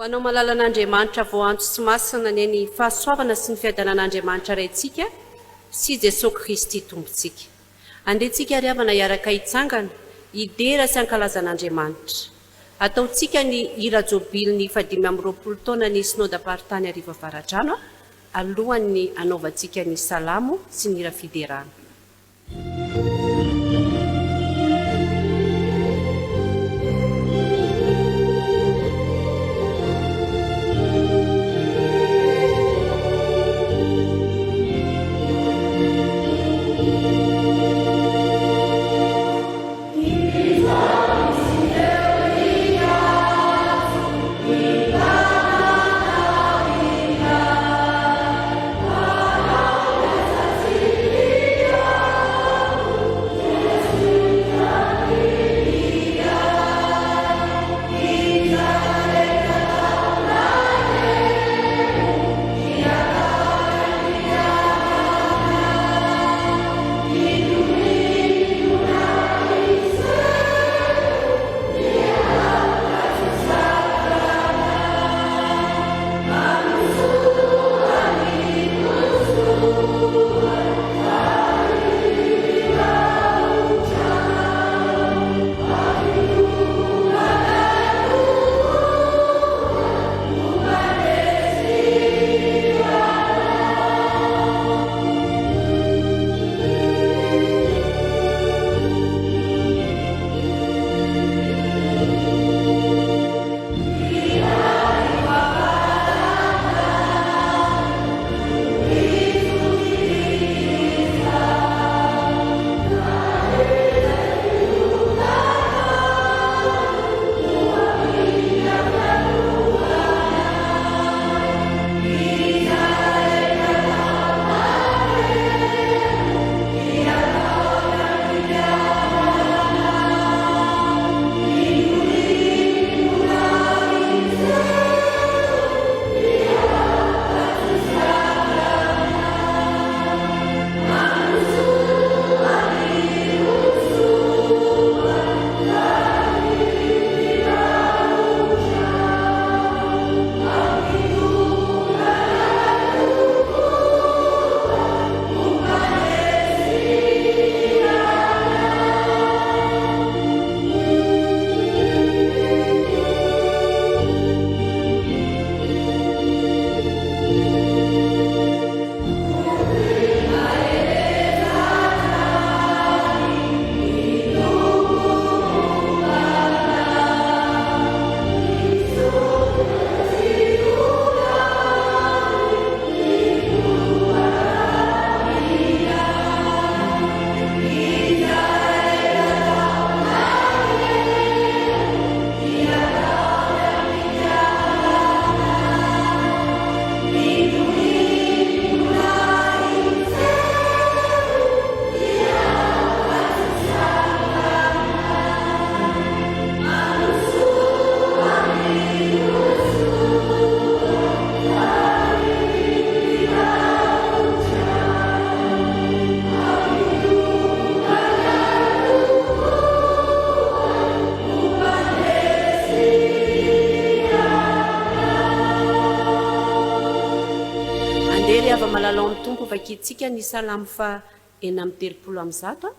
Anao malala an'Andriamanitra voantso sy masina ny ny fahasoavana sy ny fiadanan'Andriamanitra raintsika sy Jesosy Kristy tompontsika. Andehantsika ariavana iaraka hitsangana idera sy ankalazan'Andriamanitra. Ataontsika ny hira jobily ny 520 taona ny sinodam-paritany arivo avaradrano alohan'ny anaovantsika ny salamo sy ny hira fiderana. Vakitsika ny salamo fa 630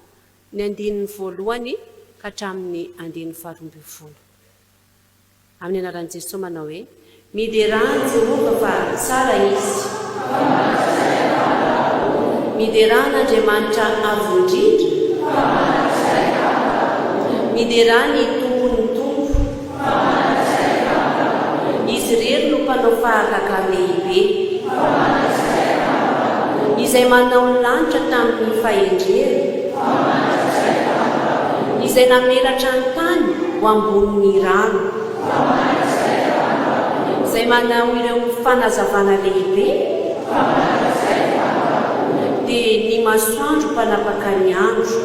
ny andininy voalohany ka hatramin'ny andininy 12. Amin'ny anaran'i Jesosy manao hoe miderany Jehova fa tsara izy. Miderany Andriamanitra avo indrindra. Miderany tompony tompo. Izy rery no mpanao fahagagana lehibe. Izay manao ny lanitra tamin'ny fahendreny, izay namelatra ny tany ho ambonin'ny rano, izay manao ireo fanazavana lehibe, dia ny masoandro mpanapaka ny andro,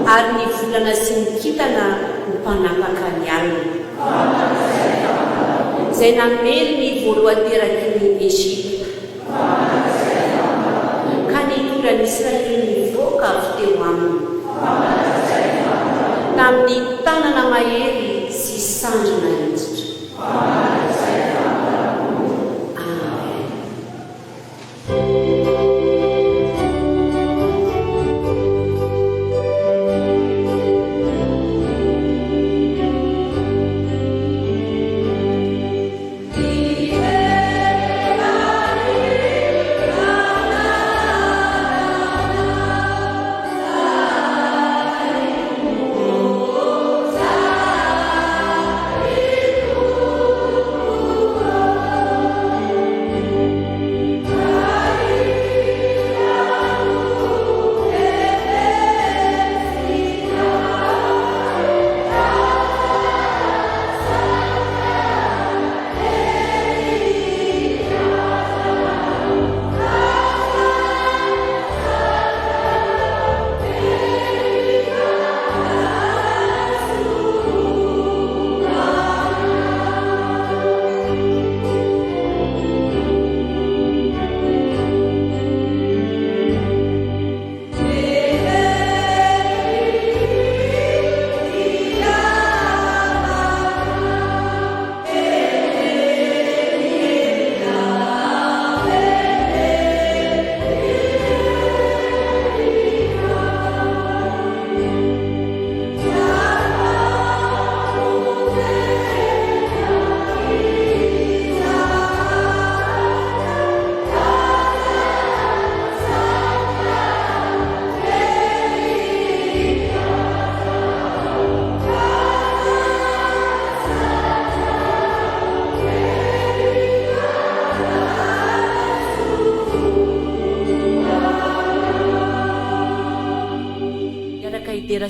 ary ny volana sy ny kintana ny mpanapaka ny alina izay namely ny voalohanteraky ny Ezipta ka nitondra ny Israely nivoaka avy teo aminy tamin'ny tanana mahery sy sandrina hetsitra. Amen.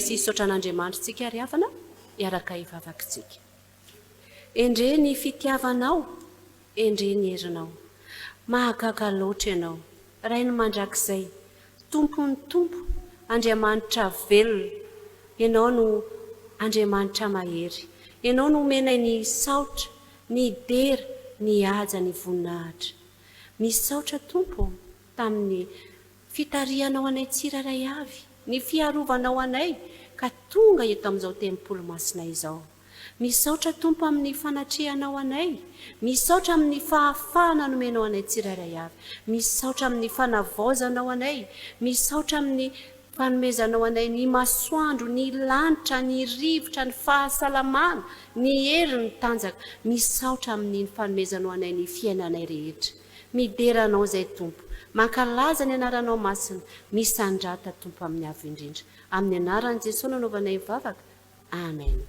Sy sotran'Andriamanitra tsika ry havana iaraka ivavakitsika. Endre ny fitiavanao, endre ny herinao, mahagaga loatra ianao, rainy mandrakizay, tompony tompo, Andriamanitra velona, ianao no Andriamanitra mahery, ianao no menay ny saotra, ny dera, ny haja, ny voninahitra. Misaotra tompo tamin'ny fitarihanao anay tsiraray avy, ny fiarovanao anay ka tonga eto amin'izao tempolo masina izao. Misaotra tompo amin'ny fanatrehanao anay, misaotra amin'ny fahafahana nomenao anay tsiraray avy, misaotra amin'ny fanavaozanao anay, misaotra amin'ny fanomezanao anay ny masoandro, ny lanitra, ny rivotra, ny fahasalamana, ny hery, ny tanjaka. Misaotra amin'ny fanomezanao anay ny fiainanay rehetra. Mideranao izay tompo, mankalaza ny anaranao masina, misandrata tompo amin'ny avo indrindra. Amin'ny anaran'i Jesosy nanaovanay mivavaka. Amen.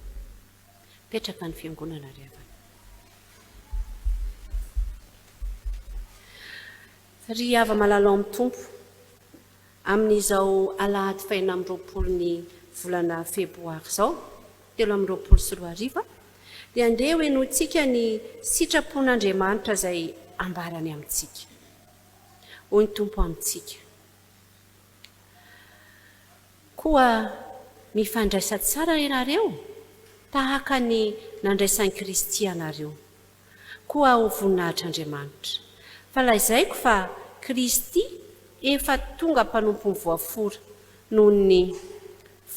Petraka ny fiangonana ry havana. Ry hava malalo amin'ny tompo, amin'izao alahady faina amin'ny 20 ny volana febroary izao, 2024, dia andeha hoenotsika ny sitrapon'Andriamanitra izay ambarany amintsika. Hoy ny tompo amintsika. Koa mifandraisa tsara ianareo, tahaka ny nandraisan'i Kristy ianareo, koa ho voninahitr'Andriamanitra. Fa lazaiko fa Kristy efa tonga mpanompo ny voafora noho ny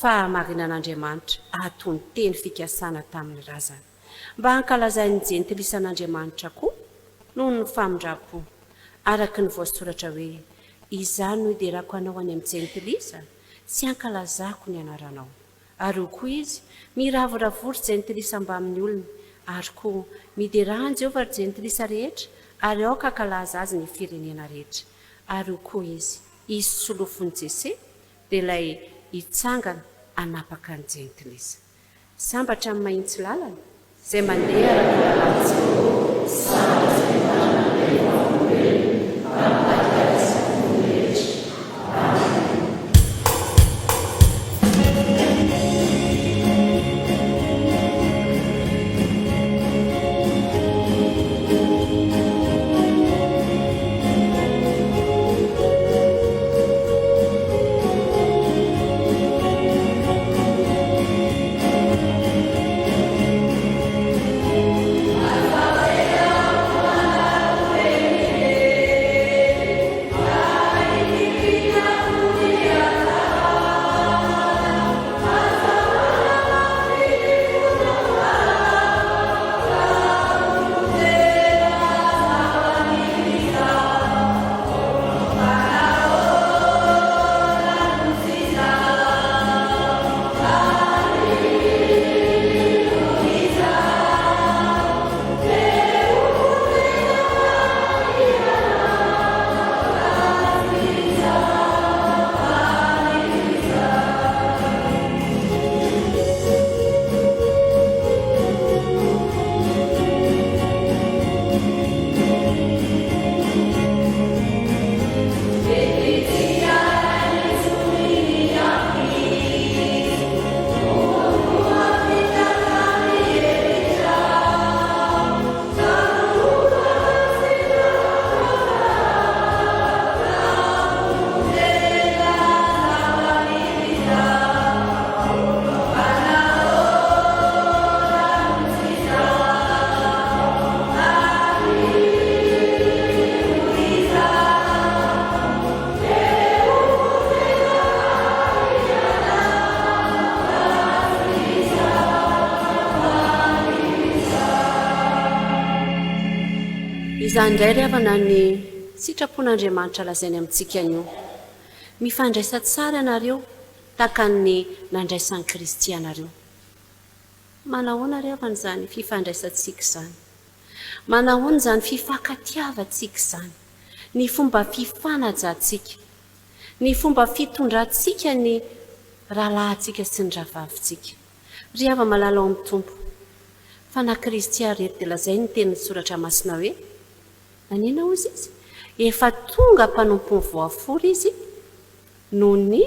fahamarinan'Andriamanitra ahatony teny fikasana tamin'ny razana, mba hankalazain'ny jentilisan'Andriamanitra koa noho ny famindrapo, araka ny voasoratra hoe, izany no hiderako anao any amin'ny jentilisa sy hankalazako ny anaranao. Ary koa izy miravoravory jentilisa mba amin'ny olona, ary koa miderahan Jehovah ry jentilisa rehetra, ary aoka hankalaza azy ny firenena rehetra. Ary koa izy solofon'i Jesosy dia ilay hitsangana hanapaka ny jentilisa. Sambatra amin'ny mahitsy lalana izay mandeha izany indray ry havana ny sitrapon'andriamanitra lazainy amintsika anio mifandraisa tsara ianareo tahaka ny nandraisan'ny Kristy ianareo. Manahoana ry havana izany fifandraisantsika izany? Manahoana izany fifankatiavantsika izany? Ny fomba fifanajantsika, ny fomba fitondrantsika ny rahalahintsika sy ny rahavavintsika. Ry havana malala ao amin'ny tompo fa na Kristy arety dia lazay ny tenin'ny soratra masina hoe nanina ozy izy efa tonga mpanompo ny voafory izy noho ny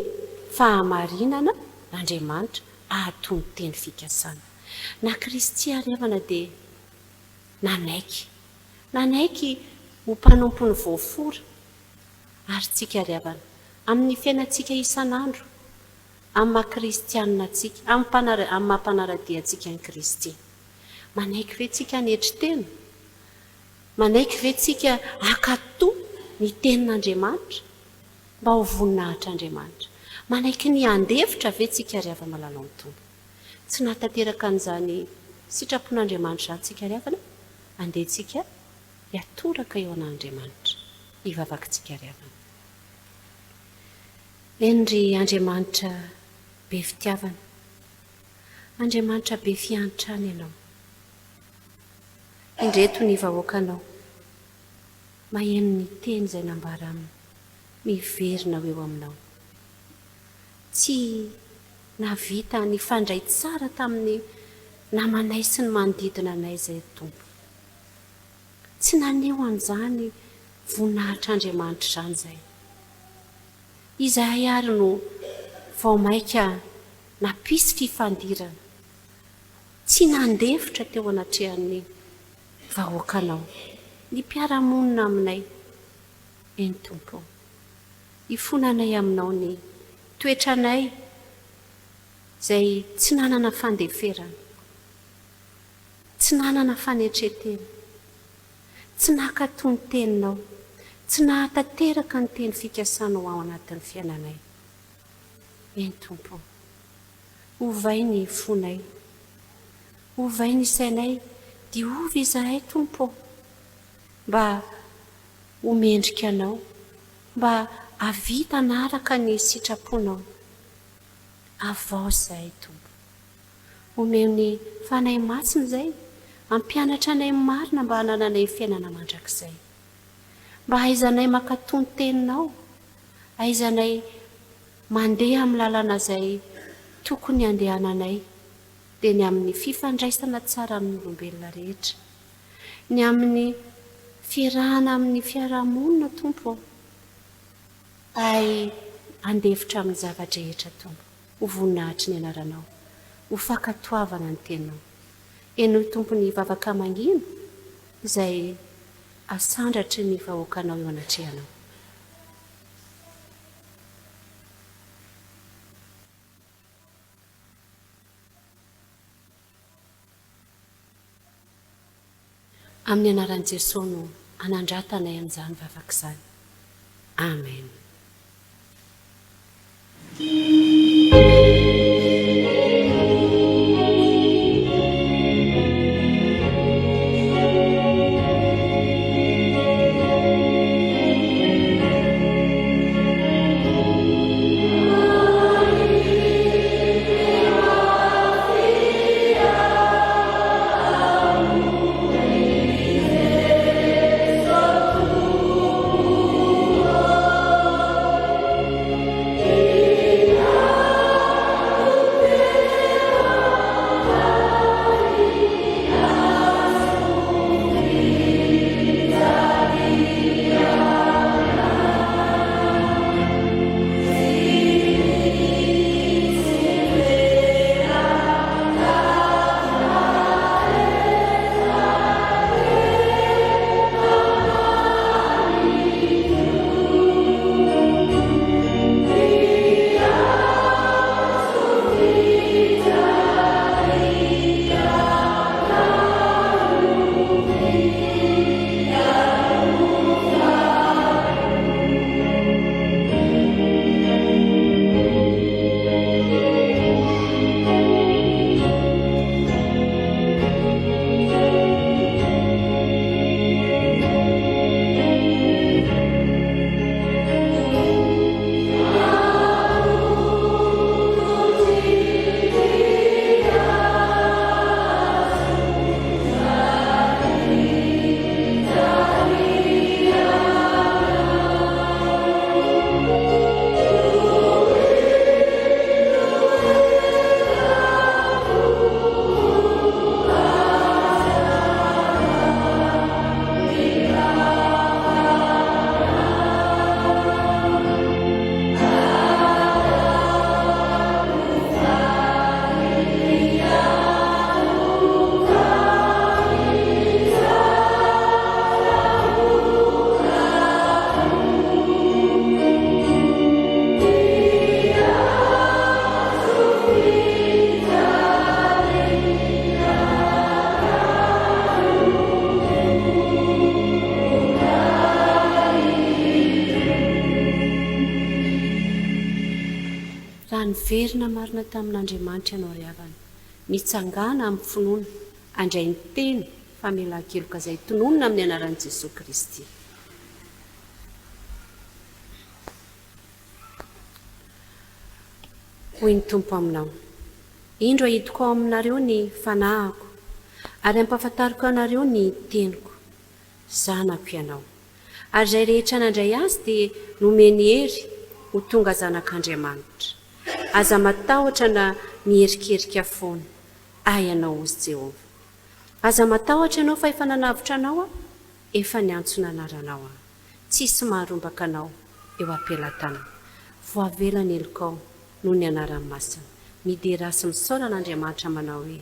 fahamarinana n'Andriamanitra ahatony teny fikasana. Na Kristy ry havana dia nanaiky ho mpanompo ny voafory ary tsika ry havana amin'ny fiainantsika isan'andro amin'ny maha-kristianina tsika amin'ny maha-mpanaradiantsika ny Kristy. Manaiky ve tsika hanetry tena? Manaiky ve tsika hakatoa ny tenin'Andriamanitra mba ho voninahitr'Andriamanitra? Manaiky ny andefitra ve tsika ry havana malala amin'ny tompo? Tsy nahatanteraka an'izany sitrapon'Andriamanitra tsika ry havana, andehantsika hiatoraka eo an'Andriamanitra hivavakintsika ry havana. Eny Andriamanitra be fitiavana, Andriamanitra be fiantrana ianao. Indreto ny vahoakanao maheno ny teny izay nambara aminy, miverina eo aminao. Tsy navita ny fandray tsara tamin'ny namanay sy ny manodidina anay izay tompo. Tsy naneho an'izany voninahitr'Andriamanitra izany izay. Izahay ary no vao maika nampisy fifandirana, tsy nandefitra teo anatrehan'ny vahoakanao, ny mpiara-monina aminay. Eny tompo, ifonanay aminao ny toetranay izay tsy nanana fandeferana, tsy nanana fanetretena, tsy nankatony teninao, tsy nahatanteraka ny teny fikasanao ao anatin'ny fiainanay. Eny tompo, ovay ny fonay, ovay ny sainay, diovy izahay tompo mba homendrika anao, mba havita naraka ny sitraponao. Avao izahay tompo, omeo ny fanahy masina izay ampianatra anay marina mba hanananay fiainana mandrakizay, mba haizanay mankatony teninao, haizanay mandeha amin'ny lalana izay tokony handehananay, dia ny amin'ny fifandraisana tsara amin'ny olombelona rehetra, ny amin'ny fiarahana amin'ny fiarahamonina tompo, ay andefitra amin'ny zavatra rehetra tompo. Ho voninahitry ny anaranao, ho fankatoavana ny tenao. Eno tompo ny vavaka mangina izay asandratry ny vahoakanao eo anatrehanao. Amin'ny anaran'i Jesosy no anandratanay amin'izany vavaka izany. Amen. verina marina tamin'andriamanitra ianao ry havana, mitsangana amin'ny finoana andray ny teny famelan-keloka izay tononona amin'ny anaran'i Jesosy Kristy. Hoy ny Tompo aminao: indro ahitiko ao aminareo ny fanahako ary ampahafantariko anareo ny teniko, zanako ianao. Ary izay rehetra nandray azy dia nomeny hery ho tonga zanak'Andriamanitra. Aza matahotra na miherikerika foana, ianao ozy Jehovah. Aza matahotra ianao fa efa nanavitra anao aho, efa niantso nanaranao aho. Tsisy maharombaka anao eo am-pelantanana. Voavelany elokao noho ny anarany masina. Miderasy misaola n'Andriamanitra manao hoe: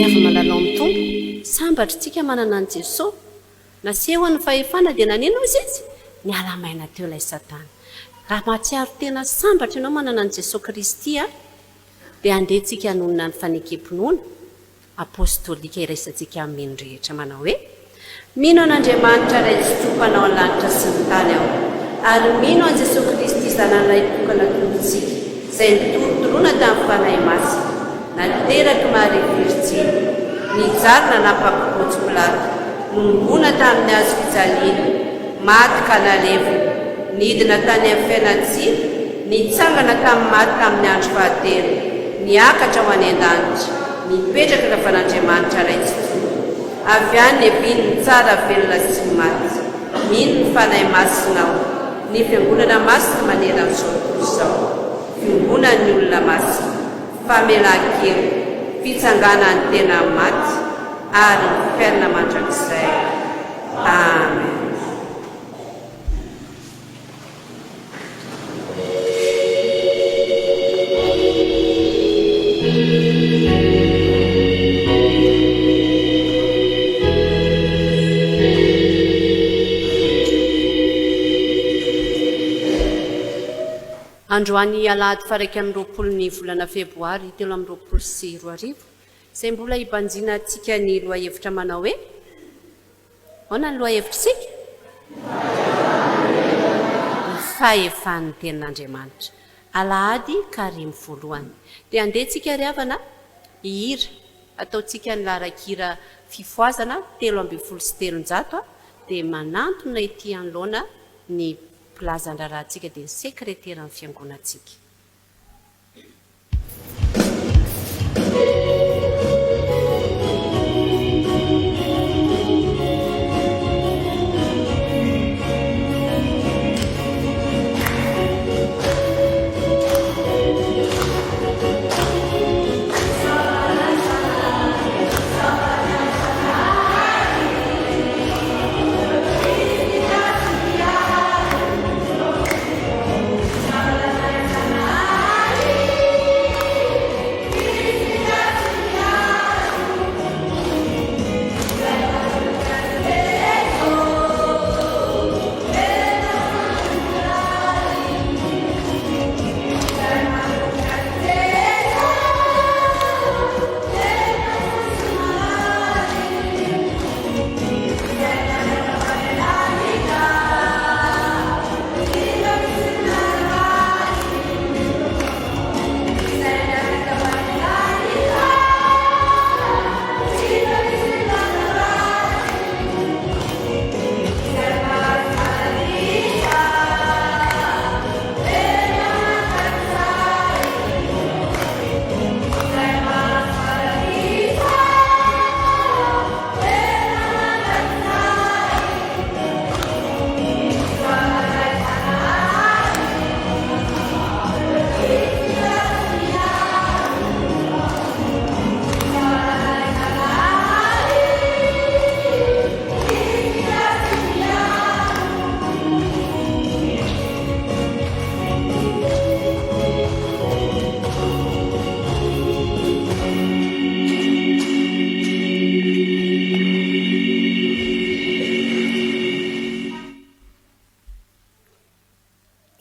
avy malalao amin'ny tompo sambatritsika manana an' Jesosy nasehoan'ny fahefana dia naneno izy izy ny alamaina teo ilay satana. Raha mahatsiaro tena sambatra ianao manana an' Jesosy Kristy dia andehantsika hanonona ny fanekempinoana apôstôlika iraisantsika amin'ny rehetra manao hoe: mino an'Andriamanitra ray tsy tompanao an-lanitra sy ny tany aho, ary mino an' Jesosy Kristy zanan'iray tokana tompontsika izay nitorotoroana tamin'ny fanahy masina nateraky mahareviritsiny nijarina nampakokotsy-pilato nombona tamin'ny azo fijaliana maty ka nalevina nidina tany amin'ny fiainatsika nitsangana tamin'ny maty tamin'ny andro fahatelo niakatra ho any an-danitra mipetraka ravan'Andriamanitra ray tsy tompo avy any nebiny ny tsara velona sy ny maty mino ny fanahy masinao ny fiangonana masina maneran'izao tontolo izao fiangonan'ny olona masina famelan-kelo fitsangana ny tena maty ary ny fiainana mandrakizay. Amen. androany alahady faraiky amin'ny 20 ny volana febroary 2024 izay mbola hibanjina antsika ny loahevitra manao hoe ahoana ny loahevitrisika ny fahefan'ny tenin'Andriamanitra alahady karimy voalohany dia andehantsika ry havana hihira ataontsika ny laharan-kira fifoazana 3:7 dia manantona ety anoloana ny pilazan-drarahantsika dia ny sekretera amin'ny fiangonantsika.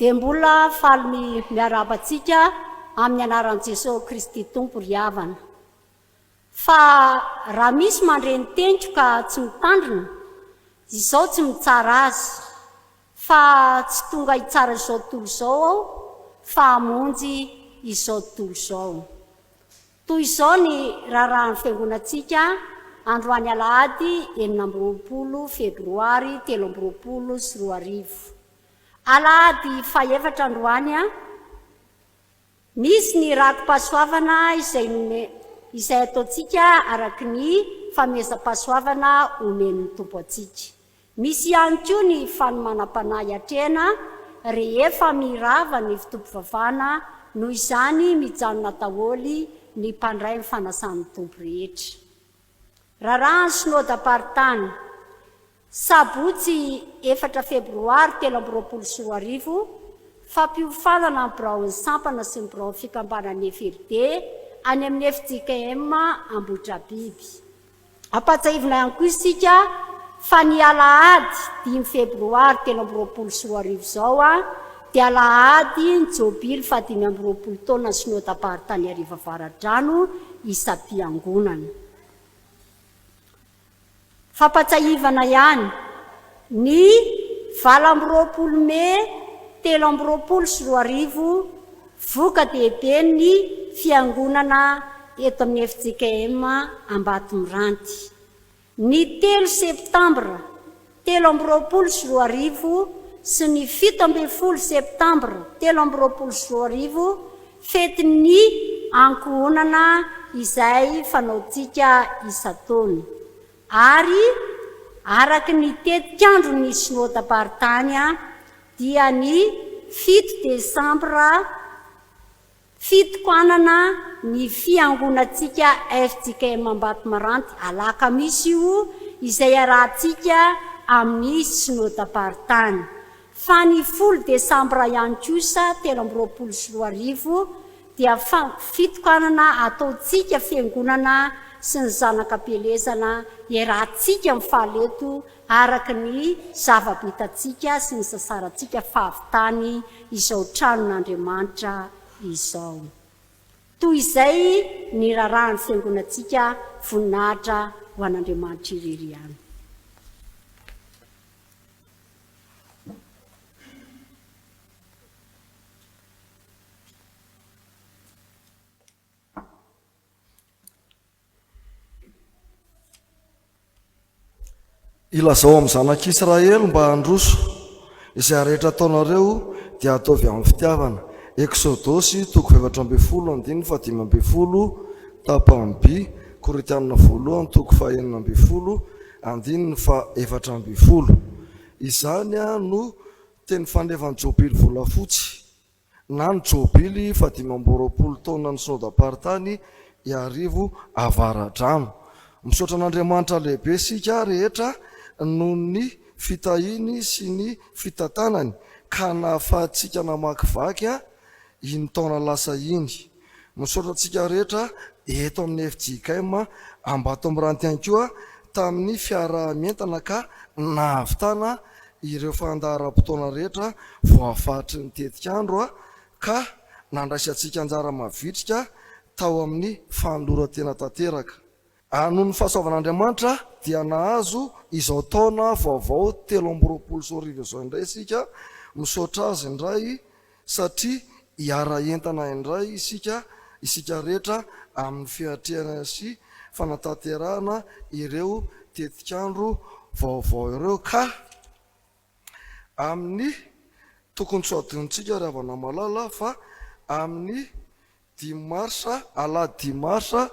dia mbola faly miarabantsika amin'ny anaran'i Jesosy Kristy Tompo ry havana. Fa raha misy mandreny teniko ka tsy mitandrina, izao tsy mitsara azy, fa tsy tonga hitsara izao tontolo izao aho, fa hamonjy izao tontolo izao. Toy izao ny raharahan'ny fiangonantsika androany alahady 20 febroary 2024. Alahady fahaefatra androany misy ny rakim-pahasoavana izay ataontsika araky ny famezam-pahasoavana omen'ny tompo atsika. Misy ihany koa ny fanomanam-panahy atrehana rehefa mirava ny fitompovavana noho izany mijanona daholo ny mpandray ny fanasan'ny tompo rehetra. Raharahan'ny synodam-paritany sabotsy 4 febroary 2024 fampiofanana ny biraon'ny sampana sy ny biraon'ny fikambanan'ny FRD any amin'ny FJKM Ambohidrabiby. Ampatsahivina ihany koa isika fa ny alahady 5 febroary 2024 izao dia alahady ny jobily 520 taona ny synodam-paritany Ariva Avaradrano isam-piangonana. Fampatsahivana ihany ny 20 Mey 2024 voka dehibe ny fiangonana eto amin'ny FJKM Ambatimiranty. Ny 3 septambra 2024 sy ny 17 septambra 2024 fetin'ny ankohonana izay fanaontsika isan-taona. Ary araky ny tetik'andro ny synodam-paritany dia ny 7 desambra fitokoanana ny fiangonantsika FJKM Ambatimiranty alakamisy io izay arahantsika amin'ny synodam-paritany. Fa ny 10 desambra ihany kosa 2024 dia fitokanana ataontsika fiangonana sy ny zanakam-pelezana iarahantsika amin'ny fahaleto araka ny zava-bitantsika sy ny sasarantsika fahavitany izao tranon'Andriamanitra izao. Toy izay ny rarahan'ny fiangonantsika voninahitra ho an'Andriamanitra irery ihany. Ilazao amin'ny zanak'Israely mba handroso izay rehetra ataonareo dia ataovy amin'ny fitiavana. Eksodosy 7:15-5:20, Tapamby Koritianina 1:9-4:20. Izany no teny fanevan'ny jobily volafotsy na ny jobily 520 taona ny synodam-paritany iarivo avaradrano. Misaotra an'Andriamanitra lehibe sika rehetra noho ny fitahiny sy ny fitantanany ka nahafahantsika namakivaky iny taona lasa iny. Misaotra antsika rehetra eto amin'ny FJKM Ambato Miranty ihany koa tamin'ny fiara-mientana ka nahavitana ireo fandaharam-potoana rehetra voafahatry ny tetikandro ka nandraisantsika anjara mavitrika tao amin'ny fanoloran-tena tanteraka. Noho ny fahasoavan'Andriamanitra dia nahazo izao taona vaovao 2020 izao indray isika. Misaotra azy indray satria hiara-entana indray isika rehetra amin'ny fiatrehana sy fanatanterahana ireo tetikandro vaovao ireo ka amin'ny tokony tsy adinontsika ry havana malala fa amin'ny 10 marsa alahady 10 marsa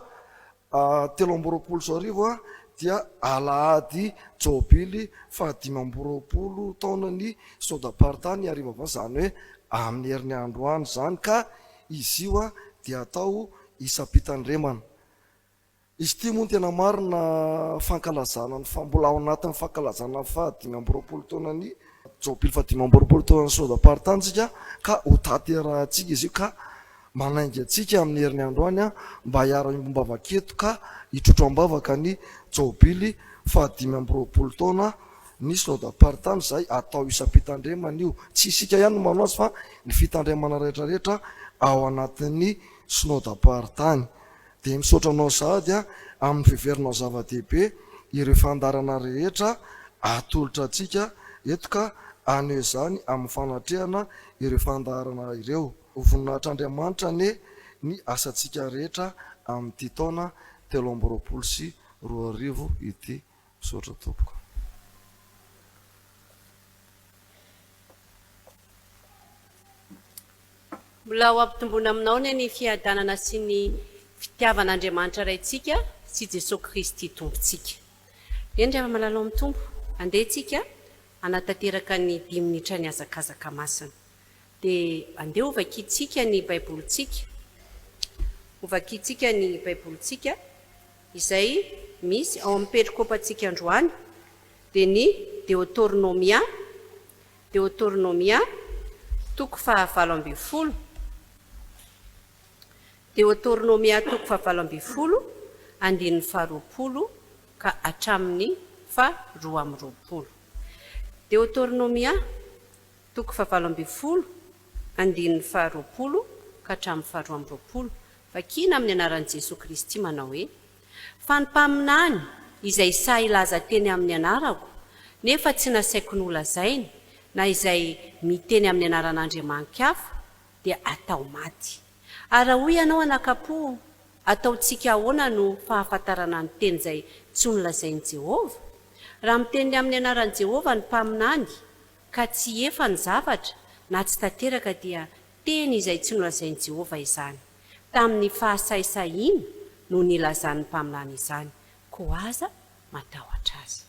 2020 dia alahady jobily 520 taona ny synodam-paritany iarivo zany hoe amin'ny herin'ny andro any zany ka izy io dia atao isam-pitandremana. Izy ity moa tena marina fankalazana ny mbola ao anatin'ny fankalazana 520 taona ny jobily 520 taona ny synodam-paritany tsika ka ho taterahantsika izy io ka manaingy atsika amin'ny herin'ny andro any mba hiara-mbomba vaketo ka hitrotro-ambavaka ny jobily 520 taona ny synodam-paritany zay atao isam-pitandremana io. Tsy isika ihany no manao azy fa ny fitandremana rehetrarehetra ao anatin'ny synodam-paritany. Dia misaotra anao sahady amin'ny fiverinao zava-dehibe ireo fandarana rehetra atolotra atsika eto ka aneo izany amin'ny fanatrehana ireo fandarana ireo. Ho voninahitr'Andriamanitra ny asantsika rehetra amin'ity taona 2020 ity. Misaotra tompoko. Mbola ho ampitombona aminao ny fiadanana sy ny fitiavan'Andriamanitra raintsika sy Jesosy Kristy tompontsika. Eny rehefa malalao amin'ny tompo, andehantsika anatanteraka ny 10 minitra ny azakazaka masina. Dia andeha hovakintsika ny baibolitsika. Hovakintsika ny baibolitsika izay misy ao amin'ny perikôpantsika androany dia ny Deutéronomia 7:20. Deutéronomia 7:20 andin'ny 20 ka hatramin'ny 12. Deutéronomia 7:20 andin'ny 20 ka hatramin'ny 12. Vakina amin'ny anaran'i Jesosy Kristy manao hoe: "Fanimpaminany izay sa ilaza teny amin'ny anarako nefa tsy nasaiko nolazaina na izay miteny amin'ny anaran'Andriamanitra hafa dia atao maty. Ary raha hoy ianao anakapo, ataontsika ahoana no fahafantarana ny teny izay tsy nolazain'i Jehovah? Raha miteny amin'ny anaran'i Jehovah ny mpaminany ka tsy efa ny zavatra na tsy tanteraka dia teny izay tsy nolazain'i Jehovah izany. Tamin'ny fahasahisahiana no nilazan'ny mpaminany izany, koa aza matahotra azy."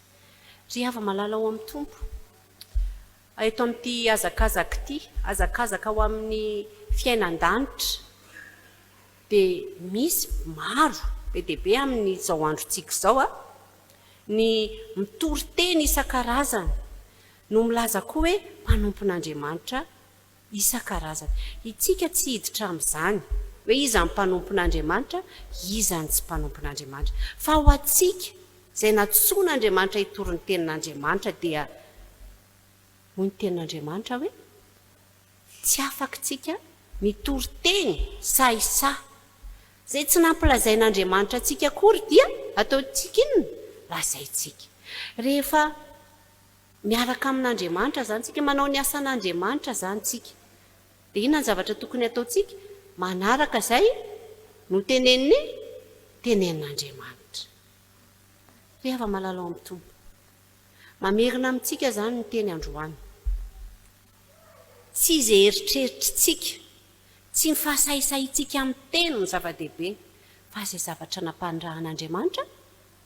Ry hava malala ao amin'ny tompo, eto amin'ity azakazaka ity, azakazaka ho amin'ny fiainan-danitra, dia misy maro be dia be amin'izao androntsika izao ny mitory teny isan-karazany no milaza koa hoe mpanompon'Andriamanitra isan-karazany. Itsika tsy hiditra amin'izany hoe izany mpanompon'andriamanitra izany tsy mpanompon'andriamanitra fa ho atsika izay natsoan'andriamanitra hitory ny tenin'andriamanitra dia hoy ny tenin'andriamanitra hoe tsy afaka tsika mitory teny saisa zay tsy nampilazain'andriamanitra atsika akory dia ataotsika inona lazaitsika rehefa miaraka amin'andriamanitra zany tsika manao ny asan'andriamanitra zany tsika dia inona ny zavatra tokony ataotsika manaraka zay no teneniny tenenin'andriamanitra rehefa malalao amin'ny tompo mamerina amintsika zany ny teny androany tsy izay eritreritrytsika tsy mifahasaisaitsika amin'ny teny ny zava-dehibe fa izay zavatra nampandrahan'andriamanitra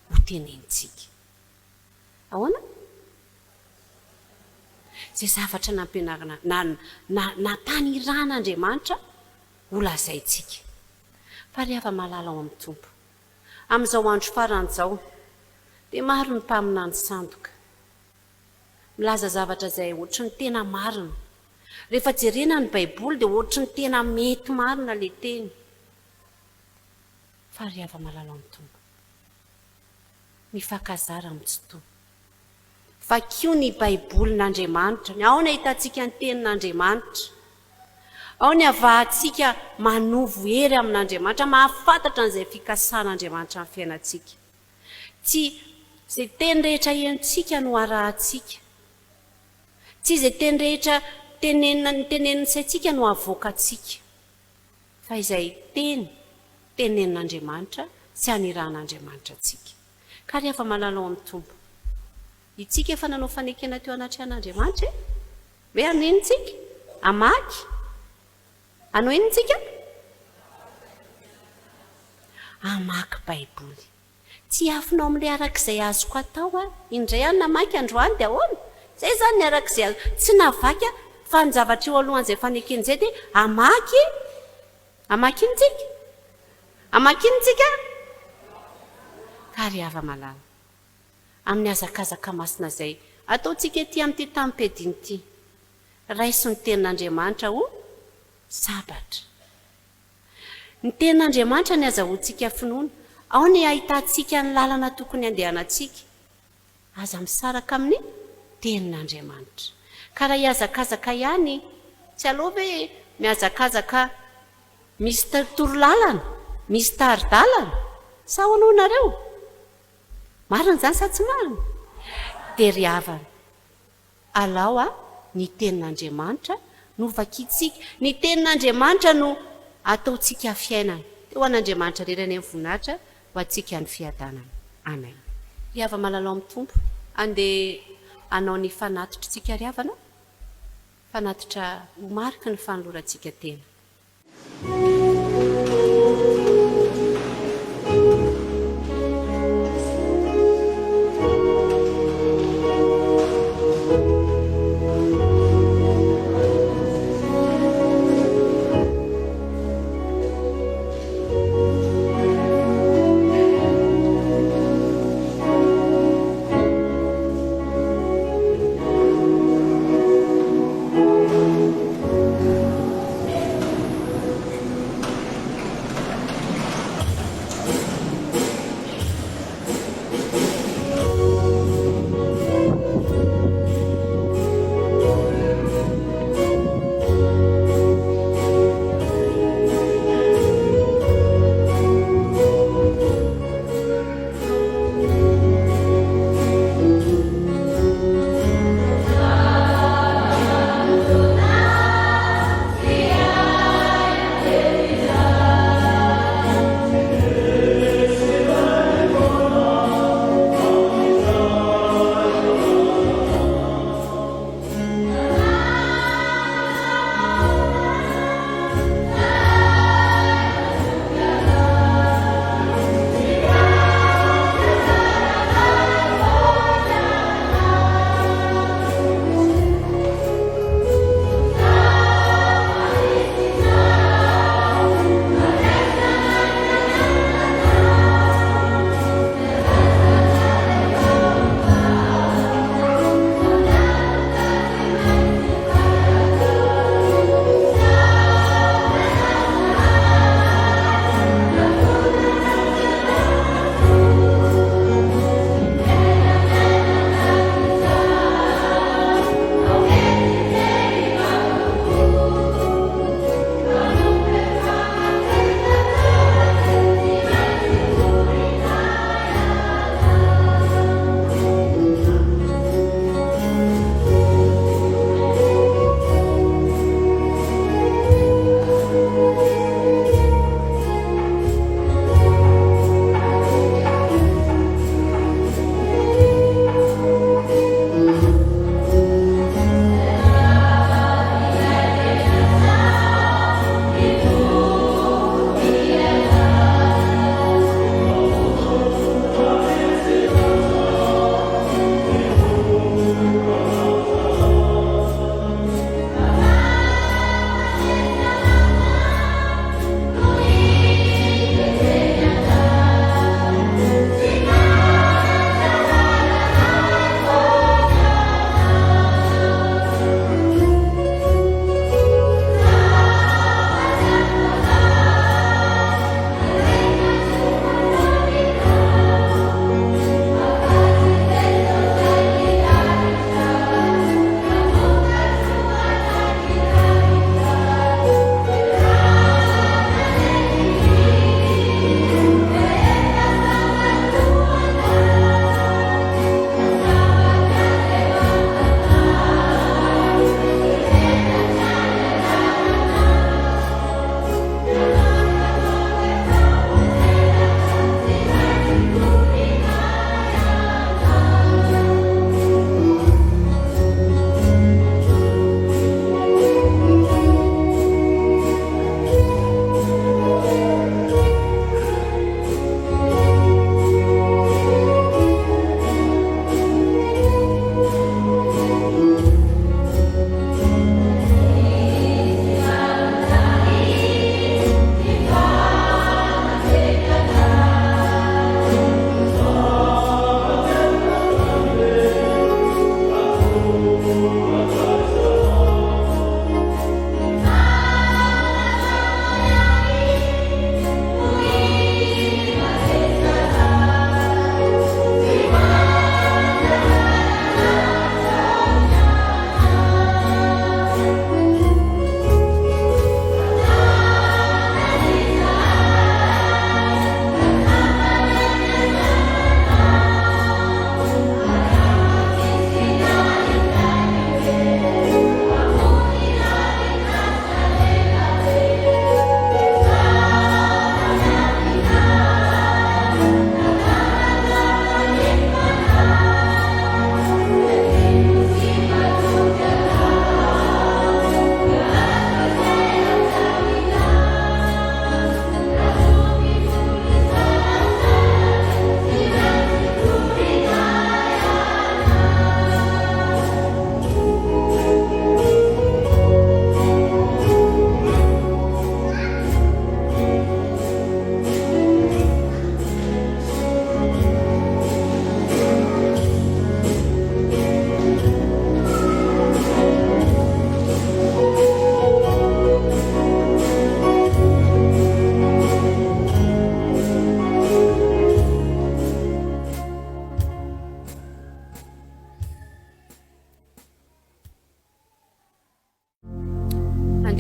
ho tenenitsika ahoana zay zavatra nampianarana nataniran'andriamanitra ho lazaitsika fa rehefa malalao amin'ny tompo amin'izao andro faran'izao dia maro ny mpaminany sandoka milaza zavatra zay ohatry ny tena marina rehefa jerena ny baiboly dia ohatry ny tena mety marina le teny fa rehefa malalao amin'ny tompo mifankazara mitsitoa fa kio ny baibolin'andriamanitra ny ao ny ahitantsika ny tenin'andriamanitra ao ny avahantsika manovo hery amin'andriamanitra mahafantatra n'izay fikasan'andriamanitra amin'ny fiainantsika tsy izay teny rehetra enitsika no arahantsika tsy izay teny rehetra teneninsaitsika no avoakatsika fa izay tenenin'andriamanitra sy aniran'andriamanitra atsika ka rehefa malalao amin'ny tompo itsika efa nanao fanekena teo anatrehan'andriamanitra hoe anenitsika amaky anao initsika amaky baiboly tsy afinao amin'ilay arak'izay azoko atao a indray any namaky androany dia ahoana zay zany ny arak'izay azo tsy navaky fa ny zavatra eo alohan'izay faneken'izay dia amaky initsika amaky initsika ka rehefa malala amin'ny azakazaka masina zay ataotsika ety amin'ity tampediny ity raiso ny tenin'andriamanitra ho sabatra ny tenin'andriamanitra ny azahoantsika finoana ao ny ahitantsika ny lalana tokony andehanantsika aza misaraka amin'ny tenin'andriamanitra ka raha hiazakazaka ihany tsy aloha hoe miazakazaka misy torolalana misy taridalana sa hoanao nareo marina zany sa tsy marina dia ry havana alao a ny tenin'andriamanitra no vakitsika ny tenin'andriamanitra no ataotsika fiainana dia ho an'andriamanitra rerany amin'ny voninahitra ho atsika ny fiadanana amen ry hava malalao amin'ny tompo andeha anao ny fanatitra tsika ry havana fanatitra ho mariky ny fanolorantsika tena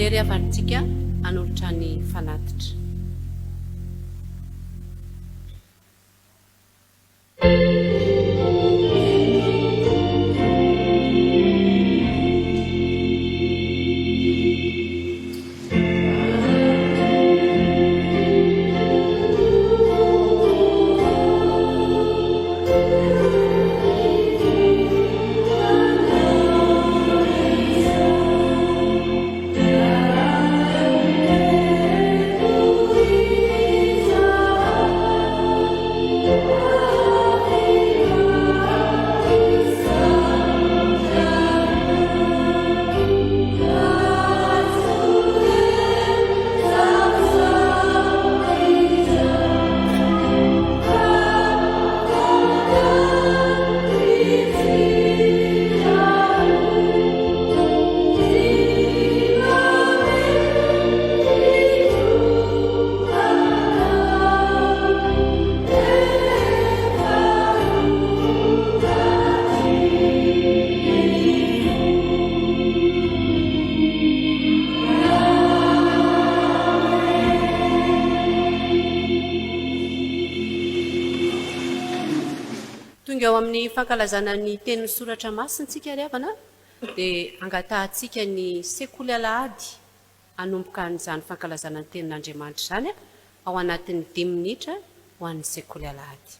very avantsika hanolotra ny fanatitra. Tonga ao amin'ny fankalazana ny tenin'ny soratra masintsika ry havana dia angatahantsika ny sekoly alahady hanomboka an'izany fankalazana ny tenin'Andriamanitra izany ao anatin'ny 10 minitra ho an'ny sekoly alahady.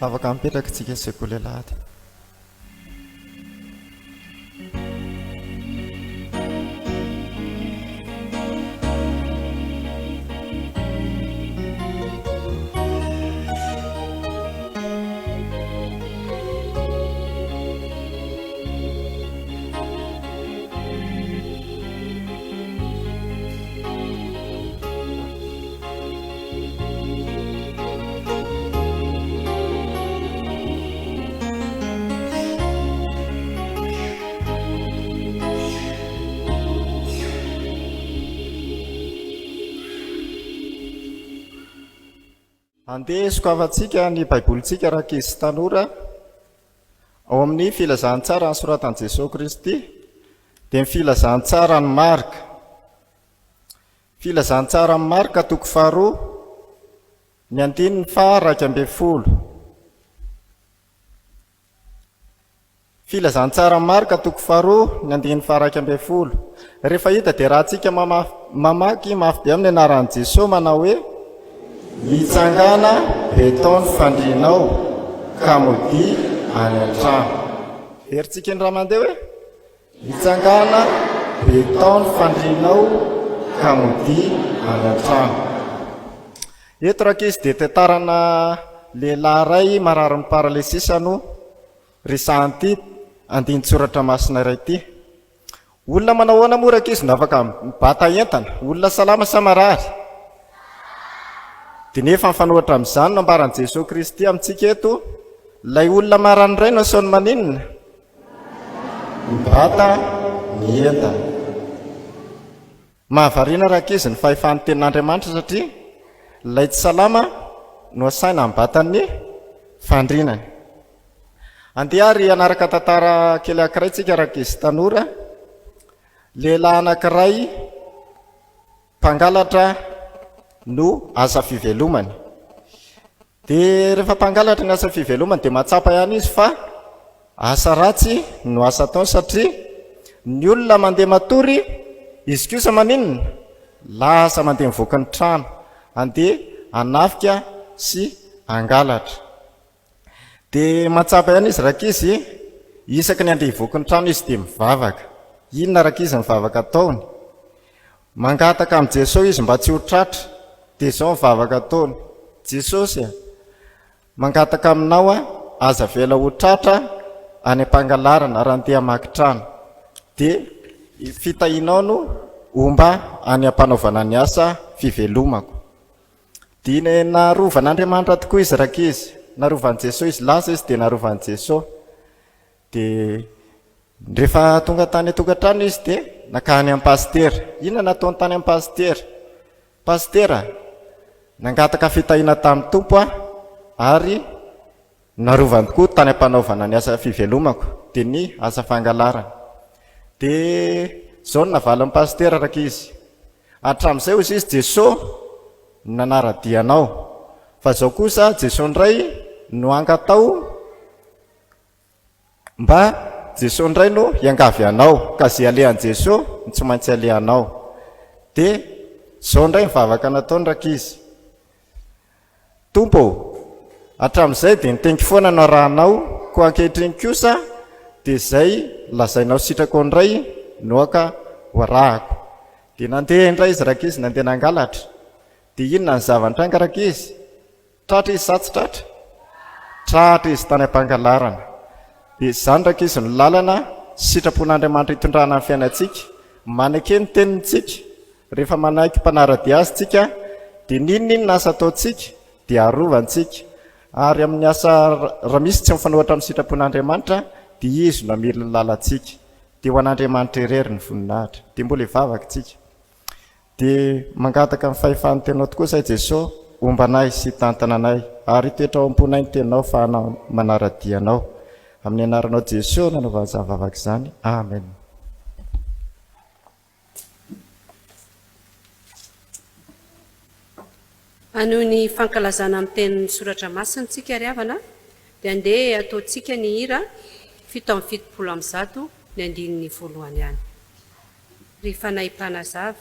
afaka mipetraka tsika sekoly lahady. Andeha sokavantsika ny baibolitsika raha ankizy sy tanora ao amin'ny filazantsara ny soratan'i Jesosy Kristy dia ny filazantsara ny Marka. Filazantsara ny Marka toko 2 ny 1:120. Filazantsara ny Marka toko 2 ny 1:120. Rehefa hita dia raha antsika mamaky mafy be amin'ny anaran'i Jesosy manao hoe mitsangana beton fandrinao ka mody any an-trano. Herintsika ny raha mandeha hoe mitsangana beton fandrinao ka mody any an-trano. Eto raha ankizy dia tantarana lehilahy ray marary ny paralesisa no resahany ity andin-tsoratra masina iray ity. Olona manao ahoana moa raha ankizy no afaka mibata entana? Olona salama sa marary? Dia nefa mifanohitra amin'izany no ambaran'i Jesosy Kristy amintsika eto, ilay olona marany iray no asaony maninona? Mibata ny entana. Mahavariana raha ankizy ny fahefan'ny tenin'Andriamanitra satria ilay tsy salama no asaina mibata ny fandrinany. Andeha ary anaraka tantara kely anankiray tsika raha ankizy tanora. Lehilahy anankiray mpangalatra no asa fivelomany. Dia rehefa mpangalatra ny asa fivelomany dia matsapa ihany izy fa asa ratsy no asa ataony satria ny olona mandeha matory izy kosa maninona? Lasa mandeha mivoaka ny trano, andeha anafika sy angalatra. Dia matsapa ihany izy rakizy, isaky ny andeha hivoaka ny trano izy dia mivavaka. Inona rakizy ny mivavaka ataony? Mangataka amin'i Jesosy izy mba tsy ho tratra, dia izao mivavaka ataony. Jesosy mangataka aminao aza vela ho tratra any am-pangalarana raha andeha hamaky trano, dia fitahinao no omba any am-panaovana ny asa fivelomako. Dia narovan'Andriamanitra tokoa izy rakizy, narovan'i Jesosy izy lasa izy dia narovan'i Jesosy. Dia rehefa tonga tany atokantrano izy dia nakany amin'ny pastera. Inona nataony tany amin'ny pastera? Pastera nangataka fitahina tamin'ny tompo ary narovany tokoa tany am-panaovana ny asa fivelomako, dia ny asa fangalarana. Dia izao no navalan'ny pastera rakizy. Hatramin'izay hozy izy Jesosy nanara-dianao, fa izao kosa Jesosy indray no angatao mba Jesosy indray no hiangavy anao, ka izay alehan'i Jesosy ny tsy maintsy alehanao. Dia izao indray mivavaka nataony rakizy. Tompo, hatramin'izay dia nitengy foana no rahanao, ko ankehitriny kosa dia izay lazainao sitrako indray no aka hoarahako. Dia nandeha indray izy rakizy, nandeha nangalatra. Dia inona ny zavan-tranga rakizy? Tratra izy sa tsy tratra? Tratra izy tany am-pangalarana. Dia izany rakizy no lalana sitrapon'Andriamanitra hitondrana amin'ny fiainantsika, manake ny tenintsika. Rehefa manaiky mpanara-dia azy tsika, dia ninona asa ataontsika dia arovantsika. Ary amin'ny asa raha misy tsy mifanohatra amin'ny sitrapon'Andriamanitra, dia izy no amily ny lalantsika. Dia ho an'Andriamanitra irery ny voninahitra. Dia mbola hivavaka tsika. Dia mangataka amin'ny fahefan'ny tenao tokoa say Jesosy, ombanay sy tantananay, ary toetra ao am-ponay ny tenao fa manara-dianao. Amin'ny anaranao Jesosy nanaovany izany vavaka izany. Amen. Anoho ny fankalazana amin'ny tenin'ny soratra masina tsika ry havana, dia andeha ataontsika ny hira 7:70 ny andininy voalohany ihany. Ry fanahy mpanazava.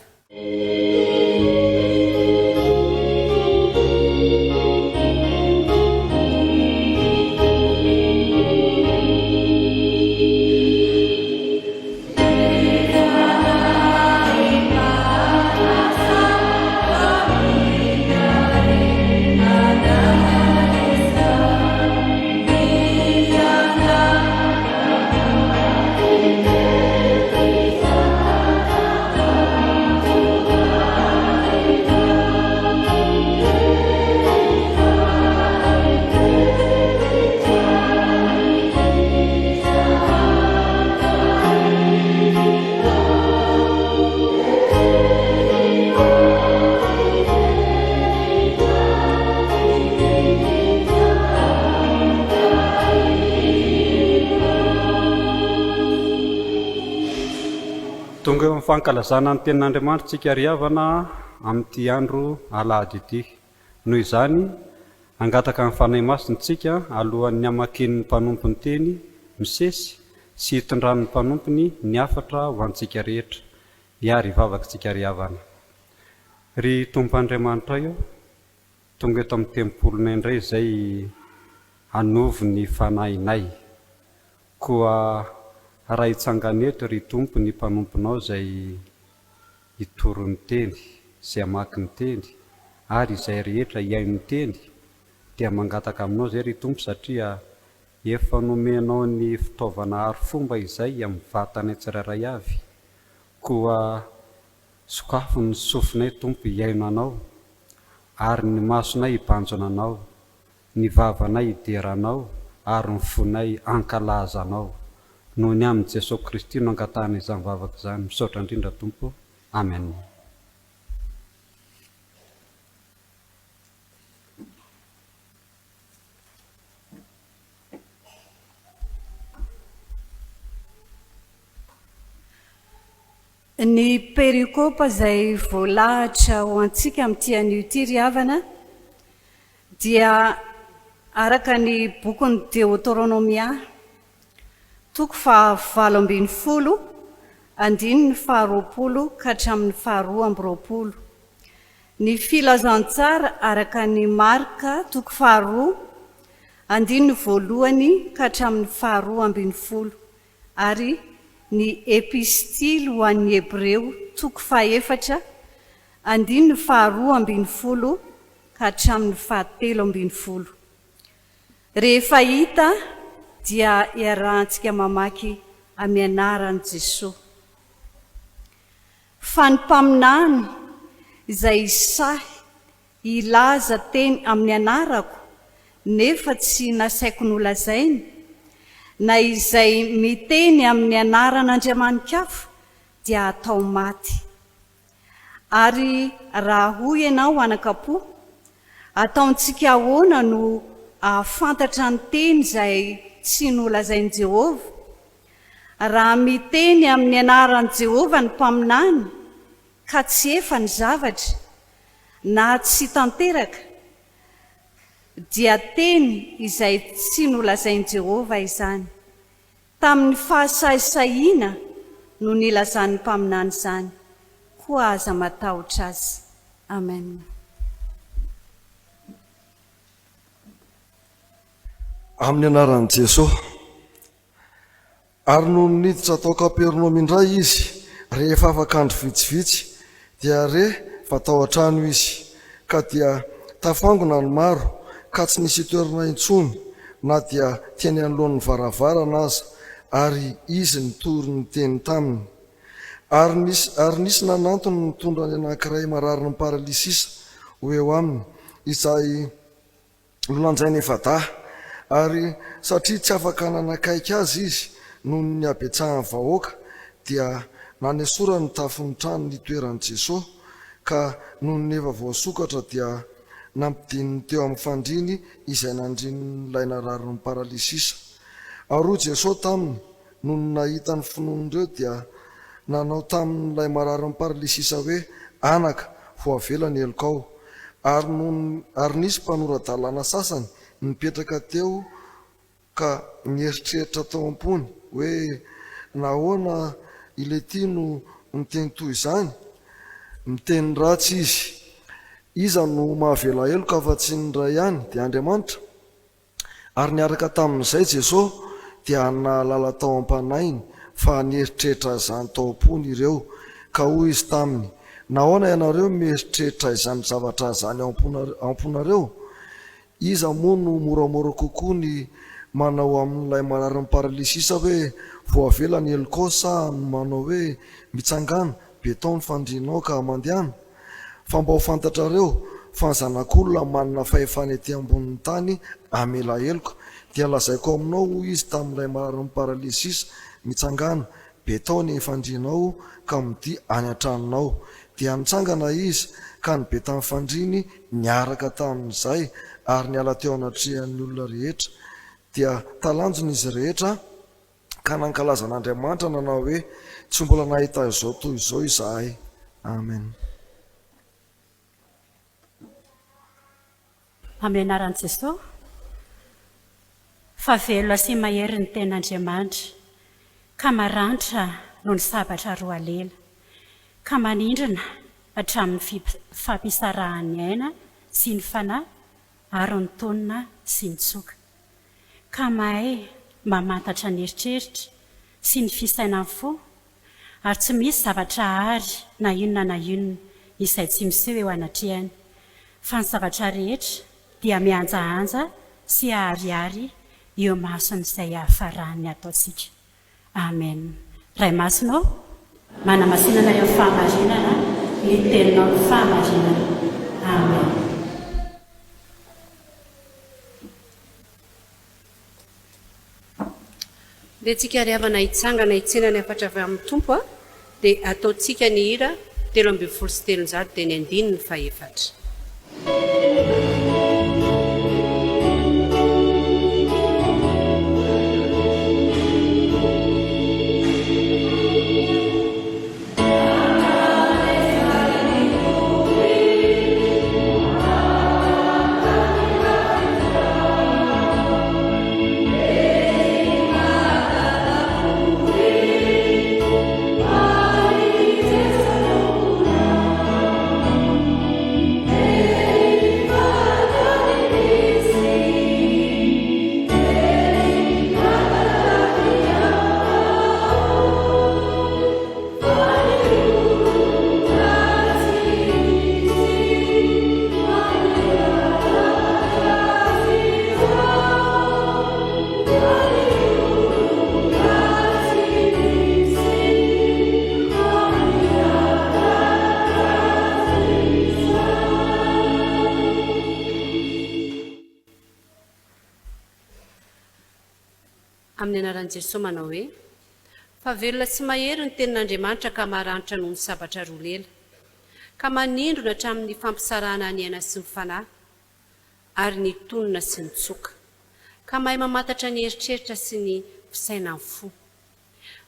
fankalazana ny tenin'Andriamanitra tsika ry havana amin'ity andro alahady ity. Noho izany angataka ny fanahy masontsika alohan'ny hamakian'ny mpanompony teny misesy sy hitondran'ny mpanompony ny afatra ho antsika rehetra. Iary vavakantsika ry havana. Ry Tompoandriamanitra io, tonga eto amin'ny tempolonay indray izay anovo ny fanahinay. Koa raha hitsangana eto ry Tompo ny mpanomponao izay hitoro ny teny, izay hamaky ny teny, ary izay rehetra hiaino ny teny, dia mangataka aminao izay ry Tompo satria efa nomenao ny fitaovana arifomba izay amin'ny vatana tsirairay avy. Koa sokafo ny sofinay Tompo hiaino anao, ary ny masonay hibanjona anao, ny vavanay hideranao, ary ny fonay ankalaza anao. Noho ny amin'ny Jesosy Kristy no angatahana izany vavaka izany. Misaotra indrindra Tompo. Amen. Ny perikopa izay voalahatra ho antsika amin'ity anio ity ry havana dia araka ny bokin'ny Deuteronomia 7:20, 2:20 ka hatramin'ny 2:20. Ny filazantsara araka ny Marka 2:2, 1:1 ka hatramin'ny 2:20, ary ny epistily ho an'ny Hebreo 4:2, 2:20 ka hatramin'ny 3:20. Rehefa hita dia iarahantsika mamaky amin'ny anaran'i Jesosy. Fanimpaminany izay sahy ilaza teny amin'ny anarako nefa tsy nasaiko nolazainy, na izay miteny amin'ny anaran'Andriamanikafo dia atao maty. Ary raha hoy ianao anakapo, ataontsika ahoana no ahafantatra ny teny izay tsy nolazain'i Jehovah? Raha miteny amin'ny anaran'i Jehovah ny mpaminany ka tsy efa ny zavatra na tsy tanteraka, dia teny izay tsy nolazain'i Jehovah izany. Tamin'ny fahasahisahiana no nilazan'ny mpaminany izany, koa aza matahotra azy. Amen. Amin'ny anaran'i Jesosy. Ary no niditra tao Kapernaoma indray izy, rehefa afak'andro vitsivitsy, dia rehefa tao an-trano izy, ka dia tafangona ny maro, ka tsy nisy toerana intsony, na dia tiany anoloan'ny varavarana aza, ary izy nitory ny teny taminy. Ary nisy nanantony nitondra ny anankiray marary ny paralisisa ho eo aminy, izay nolanjainy efa daha, ary satria tsy afaka nanakaiky azy izy noho ny abetsahan'ny vahoaka, dia nanesora ny tafon'ny trano nitoeran'i Jesosy, ka noho ny efa voasokatra dia nampidininy teo amin'ny fandriny izay nandrin'ilay narary ny paralisisa. Ary Jesosy taminy noho ny nahita ny finoan'ireo dia nanao tamin'ilay marary ny paralisisa hoe anaka voavela ny elokao. Ary nisy mpanorandalana sasany nipetraka teo ka mieritreritra tao am-pony hoe nahoana ilety no miteny toy izany? Miteny ratsy izy. Iza no mahavela eloka fa tsy ny ray ihany dia Andriamanitra? Ary niaraka tamin'izay Jesosy dia nahalala tao am-panainy fa nieritreritra izany tao am-pony ireo, ka hoy izy taminy, nahoana ianareo mieritreritra izany zavatra izany ao am-ponareo? Iza moa no moramora kokoa ny manao amin'ilay marary ny paralisisa hoe voavela ny elokao, sa ny manao hoe mitsangana betao ny fandrinao ka mandehana? Fa mba ho fantatrareo fa ny zanak'olona manana fahefana ety ambonin'ny tany amela eloka, dia lazaiko aminao hoy izy tamin'ilay marary ny paralisisa, mitsangana betao ny fandrinao ka midi any an-tranonao. Dia nitsangana izy ka nibeta ny fandriny niaraka tamin'izay, ary niala teo anatrehan'ny olona rehetra. Dia talanjona izy rehetra ka nankalaza an'Andriamanitra nanao hoe tsy mbola nahita izao toy izao izahay. Amen. Amin'ny anaran'i Jesosy, fa velona sy mahery ny ten'Andriamanitra, ka maranitra no ny sabatra roa lela, ka manindrina hatramin'ny fampisarahan'ny aina sy ny fanahy ary ny tonina sy ny tsoka, ka mahay mamantatra ny eritreritra sy ny fisainan'ny fo, ary tsy misy zavatra ary na inona izay tsy miseho eo anatrehany, fa ny zavatra rehetra dia mianjaanja sy ahariary eo masony izay hahafarahany ataontsika. Amen. Ray masonao, manamasinana eo fahamarinana, ny teninao ny fahamarinana. Amen. dia tsika riavana hitsangana hitsenany afatra avy amin'ny tompo a, dia ataontsika ny hira 3:7 dia ny 9:4. Amin'ny anaran'i Jesosy manao hoe: fa velona sy mahery ny tenin'Andriamanitra ka maranitra noho ny sabatra roa lela, ka manindrona hatramin'ny fampisarahana ny aina sy ny fanahy ary ny tonina sy ny tsoka, ka mahay mamantatra ny eritreritra sy ny fisainan'ny fo,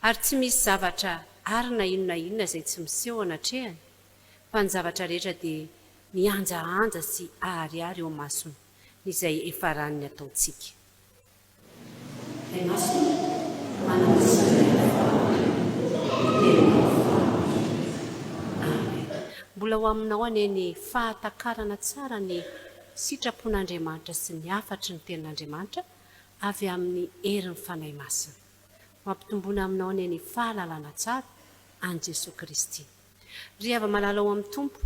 ary tsy misy zavatra ary na inona izay tsy miseho anatrehany, fa ny zavatra rehetra dia mianjaanja sy ahariary eo masony izay efa ranony ataontsika. Mbola ho aminao ane ny fahatakarana tsara ny sitrapon'Andriamanitra sy ny afatry ny tenin'Andriamanitra avy amin'ny herin'ny fanahy masina. Mampitomboana aminao ane ny fahalalana tsara an' Jesosy Kristy. Ry ava malala ao amin'ny tompo,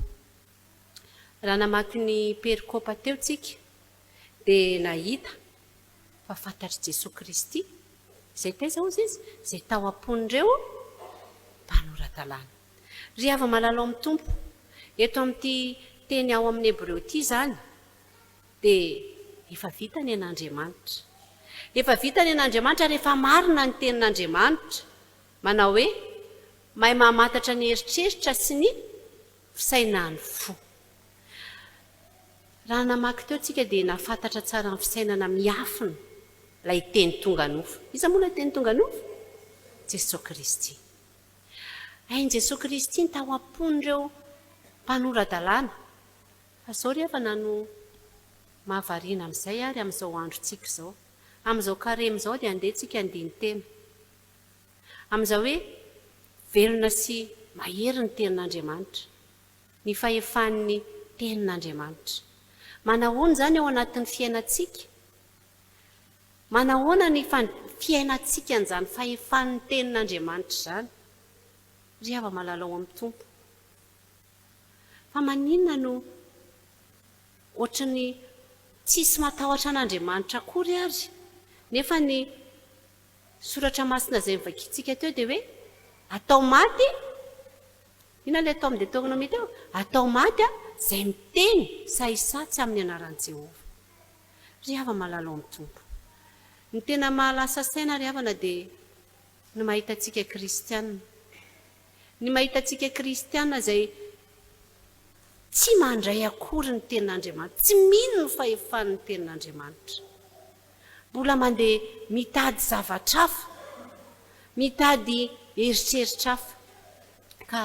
raha namaky ny perikôpa teo tsika dia nahita fa fantatry Jesosy Kristy izay taiza ozy izy izay tao amponin'ireo mpanoran-dalàna. Ry ava malala ao amin'ny tompo, eto amin'ity teny ao amin'ny Hebreo ity zany dia efa vitany an'Andriamanitra. Efa vitany an'Andriamanitra rehefa marina ny tenin'Andriamanitra manao hoe mahay mamantatra ny eritreritra sy ny fisainan'ny fo. Raha namaky teo tsika dia nafantatra tsara ny fisainana miafina ilay teny tonga nofo. Iza moa ilay teny tonga nofo? Jesosy Kristy. Hain' Jesosy Kristy ny tao amponin'ireo mpanora-dalàna. Fa izao rehefa nano mahavariana amin'izay ary amin'izao androntsika izao. Amin'izao karema izao dia andehantsika andiny tena. Amin'izao hoe velona sy mahery ny tenin'Andriamanitra, ny fahefan'ny tenin'Andriamanitra. Manahoana izany ao anatin'ny fiainantsika? Manahoana ny fiainantsika an'izany fahefan'ny tenin'Andriamanitra izany? Ry ava malala ao amin'ny tompo. Fa maninona no ohatrany tsisy matahotra an'Andriamanitra akory ary, nefa ny soratra masina izay mivakintsika teo dia hoe atao maty, ina ilay atao amin'ny Deutéronomie teo, atao maty izay miteny sahisatsy amin'ny anaran'i Jehovah. Ry ava malala ao amin'ny tompo. Ny tena mahalasa saina ry havana dia ny mahitantsika kristianina. Ny mahitantsika kristianina izay tsy mandray akory ny tenin'Andriamanitra, tsy mino ny fahefan'ny tenin'Andriamanitra. Mbola mandeha mitady zavatra hafa, mitady eritreritra hafa ka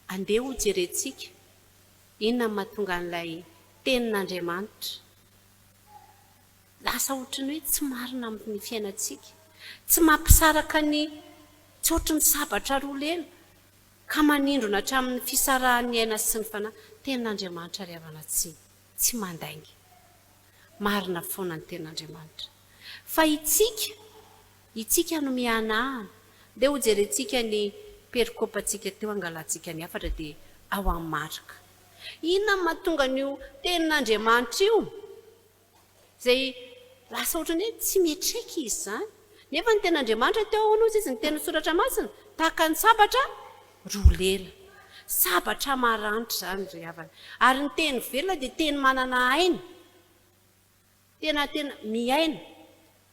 andeha ho jerentsika inona ny mahatonga an'ilay tenin'Andriamanitra lasa ohatrany hoe tsy marina amin'ny fiainantsika, tsy mampisaraka ny tsy ohatry ny sabatra roa lela ka manindrona hatramin'ny fisarahan'ny aina sy ny fanahy. Tenin'Andriamanitra ry havana tsy mandainga, marina foana ny tenin'Andriamanitra. Fa itsika no mianahana dia ho jerentsika ny perikopantsika teo angalantsika ny hafatra dia ao amin'ny marika. Inona ny mahatonga n'io tenin'Andriamanitra io zay lasa ohatrany hoe tsy mietreky izy zany, nefa ny tenin'Andriamanitra teo ahoanaozy izy ny teny soratra masina tahaka ny sabatra roa lela, sabatra maranitra zany ry havana. Ary ny teny velona dia teny manana aina, tena miaina,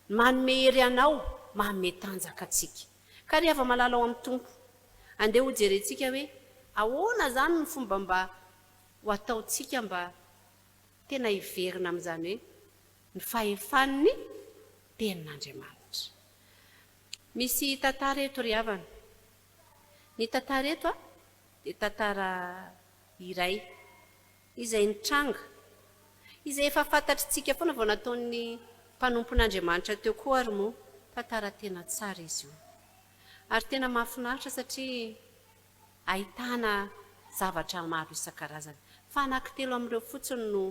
manome hery anao, manome tanjaka atsika. Ka ry hava malala ao amin'ny tompo, andeha ho jerentsika hoe ahoana zany ny fomba mba ho ataontsika mba tena hiverina amin'izany hoe ny fahefan'ny tenin'Andriamanitra. Misy tantara eto ry havana. Ny tantara eto dia tantara iray izay nitranga, izay efa fantatritsika foana vao nataon'ny mpanompon'Andriamanitra teo koa ary moa. Tantara tena tsara izy io ary tena mahafinaritra satria ahitana zavatra maro isan-karazany. Fa anankitelo amin'ireo fotsiny no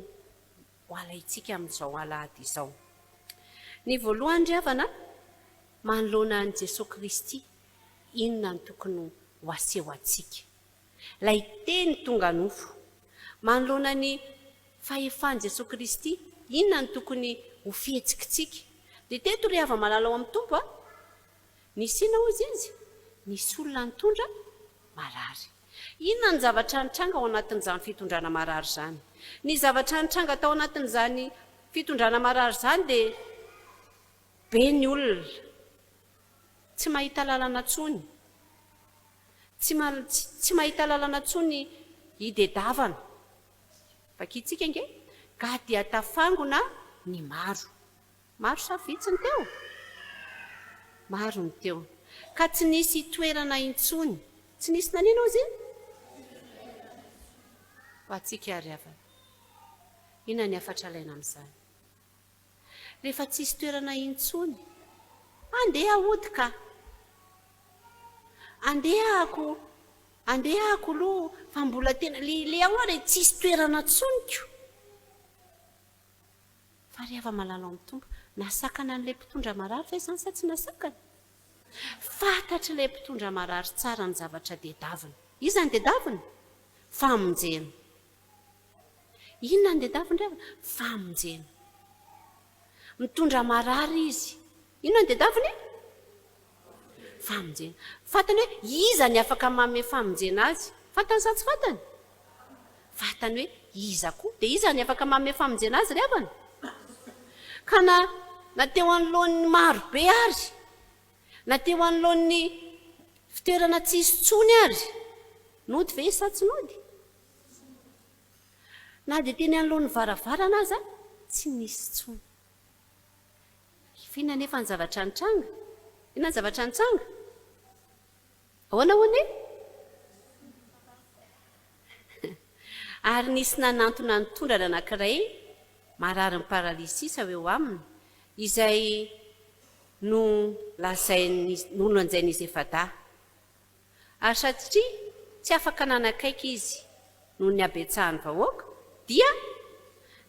hoalaitsika amin'izao alahady izao. Ny voalohany ry havana, manoloana an'i Jesosy Kristy, inona ny tokony ho aseho antsika, ilay teny tonga nofo. Manoloana ny fahefan'i Jesosy Kristy, inona ny tokony ho fihetsika. Dia teto ry hava malala ao amin'ny tompo nisy ina ozy izy, nisy olona nitondra marary. Inona ny zavatra nitranga ao anatin'izany fitondrana marary zany? Ny zavatra nitranga tao anatin'izany fitondrana marary zany dia be ny olona tsy mahita lalana tsony, tsy mahita lalana tsony hidedavana. Vakitsika nge ka dia tafangona ny maro sa vitsiny teo, maro ny teo, ka tsy nisy toerana intsony, tsy nisy nanino izy ho atsika ry havana. Inona ny afatra laina amin'izany? Rehefa tsisy toerana intsony, andeha ahody ka, andehako aloha fa mbola tena le ahoana tsisy toerana tsoniko. Fa ry hava malala amin'ny tompo, nasakana an'ilay mpitondra marary fa izany sa tsy nasakana? Fantatra ilay mpitondra marary tsara ny zavatra dedavina. Iza ny dedavina? Famonjena. Inona ny dedavina ry havana? Famonjena. Mitondra marary izy, inona ny dedaviny? Famonjena. Fantany hoe iza ny afaka manome famonjena azy? Fantany sa tsy fantany? Fantany hoe iza koa. Dia iza ny afaka manome famonjena azy ry havana? Ka na teo anoloan'ny maro be ary, na teo anoloan'ny fitoerana tsisy tsony ary, nody ve sa tsy nody? Na dia teny anoloan'ny varavarana aza tsy nisy tsony. Fina nefa ny zavatra nitranga? Inona ny zavatra nitranga? Ahoana hoany? Ary nisy nanantona nitondrana anankiray marary ny paralysisa eo aminy, izay no lanjain'izy efa dà. Ary satria tsy afaka nanakaiky izy noho ny abetsahany vahoaka, dia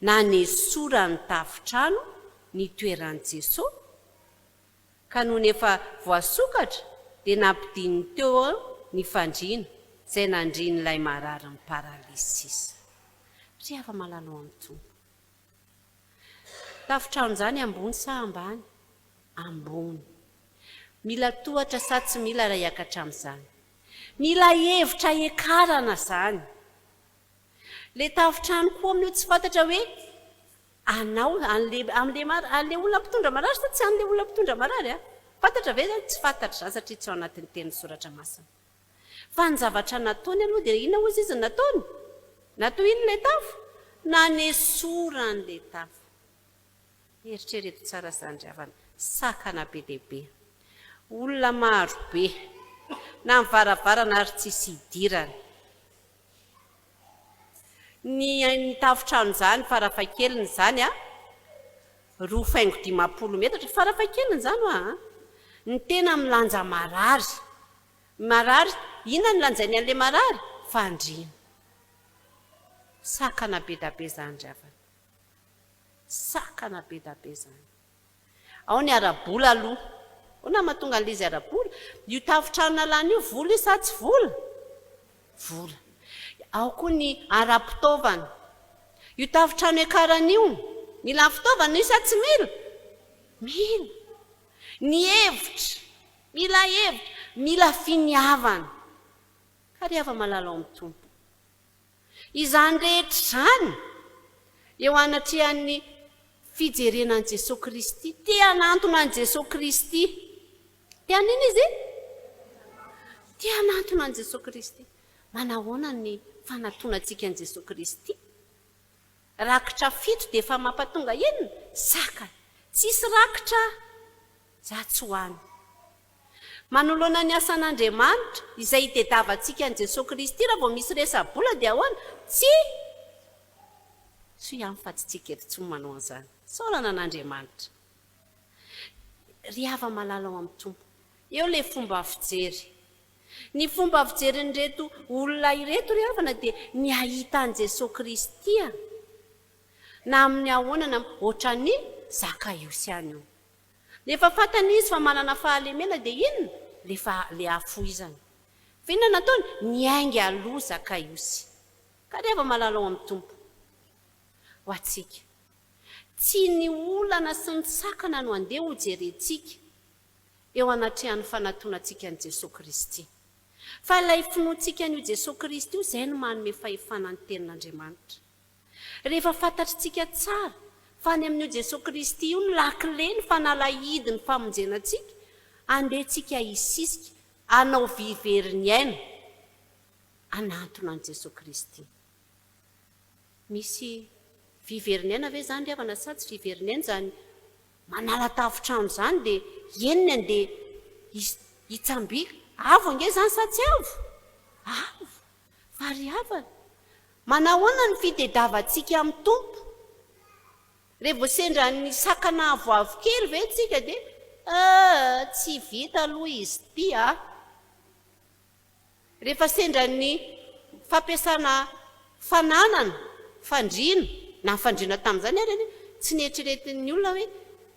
nanesorany tafitrano ny toeran'i Jesosy, ka noho ny efa voasokatra dia nampidiny teo ny fandriana izay nandrin'ilay marary ny paralysisa. Ry hava malala ao amin'ny tompo, tafitrano izany ambony sa ambany? Ambony. Mila tohatra sa tsy mila raha hiakatra amin'izany? Mila hevitra ekarana zany. Le tafitrano koa amin'io tsy fantatra hoe anao an'le olona mpitondra marary sa tsy an'le olona mpitondra marary? Fantatra ve zany? Tsy fantatra zany satria tsy ao anatin'ny teny soratra masina. Fa ny zavatra nataony aloha dia inona ozy izy nataony? Natao ino le tafo? Nanesorany le tafo. Eritrereto tsara izany ry havana, sakana be lehibe. olona maro be na mivaravarana ary tsisy hidirana ny tafitrano zany farafakeliny zany a 2.5 metatra farafakeliny zany ny tena milanja marary inona ny lanjainy an'le marary fandriana sakana be dabe zany dravana sakana be dabe zany ao ny arabola aloha ona mahatonga an'izy arabola io tafitrano lany io vola io sa tsy vola ao koa ny ara-pitaovana io tafitrano ekaran'io mila fitaovana io sa tsy mila ny hevitra mila finiavana ka rehefa malala ao amin'ny tompo izany rehetra zany eo anatrehan'ny fijerenan'i Jesosy Kristy te hanantona an'i Jesosy Kristy te hanina izy te hanantona an'i Jesosy Kristy manahoana ny fanantonantsika an'i Jesosy Kristy rakitra fito dia efa mampatonga inona sakana tsisy rakitra za tsy hoany manoloana ny asan'Andriamanitra izay itediavantsika an'i Jesosy Kristy raha vao misy resa-bola dia ahoana tsy ihany fa tsy tsikery manao an'izany saorana an'Andriamanitra ry hava malala ao amin'ny tompo eo le fomba fijery ny fomba fijerin'reto olona ireto ry havana dia ny ahita an'i Jesosy Kristy na amin'ny ahoanana ohatra ny Zakaiosy ihany io rehefa fantany izy fa manana fahalemena dia inona le afoizany fa inona nataony niainga aloha Zakaiosy ka rehefa malala ao amin'ny tompo ho atsika tsy ny olana sy ny sakana no andeha ho jerentsika eo anatrehan'ny fanantonantsika an'i Jesosy Kristy fa ilay finoantsika an'io Jesosy Kristy io izay no manome fahefana ny tenin'Andriamanitra rehefa fantatritsika tsara fa ny amin'io Jesosy Kristy io ny lakile ny fanalahidy ny famonjenantsika andehantsika hisisika anao viveriny aina anantona an'i Jesosy Kristy misy viveriny aina ve zany riavana sa tsy viveriny aina zany manala tafitrano zany dia eniny andeha hitsambika avo ange zany sa tsy avo fa ry havana manahoana ny fitediavantsika amin'ny tompo rehefa sendra ny sakana avoavo kely ve tsika dia tsy vita aloha izy ty rehefa sendra ny fampiasana fananana fandriana na fandriana tamin'izany ary tsy nieritreretin'ny olona hoe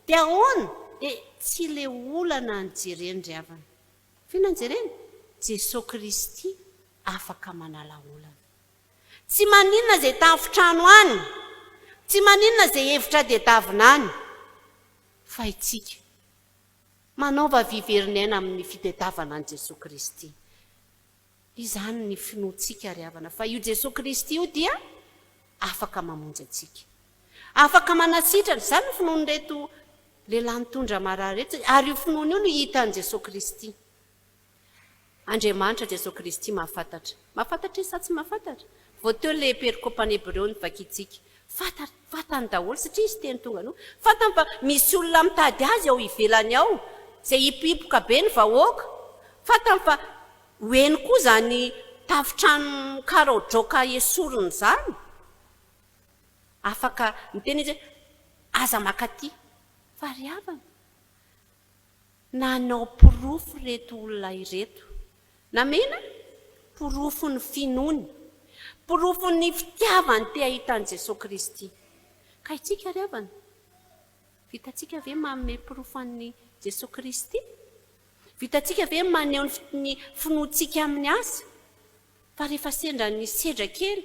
dia ahoana dia tsy le olana nyjereny ry havana fina nyjereny Jesosy Kristy afaka manala olana tsy maninona izay tafitrano any tsy maninona izay hevitra dedavina any fa itsika manaova viveriny aina amin'ny fitediavana an'i Jesosy Kristy izany ny finoantsika ry havana fa io Jesosy Kristy io dia afaka mamonjy atsika afaka manasitrana izany no finoany reto lehilahy mitondra marary reto ary io finoany io no hita an'i Jesosy Kristy Andriamanitra Jesosy Kristy mahafantatra sa tsy mahafantatra vao teo le perikopany Hebreo ny vakitsika fantany daholo satria izy teny tonga no fantany fa misy olona mitady azy ao ivelany ao izay hipohipoka be ny vahoaka fantany fa hoeny koa zany tafitrano karaodroka esorony zany afaka miteny izy aza makaty fa ry havana nanao pirofo reto olona ireto namena pirofo ny finoany pirofo ny fitiavany te ahitan'i Jesosy Kristy ka itsika ry havana vitantsika ve manome pirofo an'i Jesosy Kristy vitantsika ve maneho ny finoantsika amin'ny asa fa rehefa sendra ny sedra kely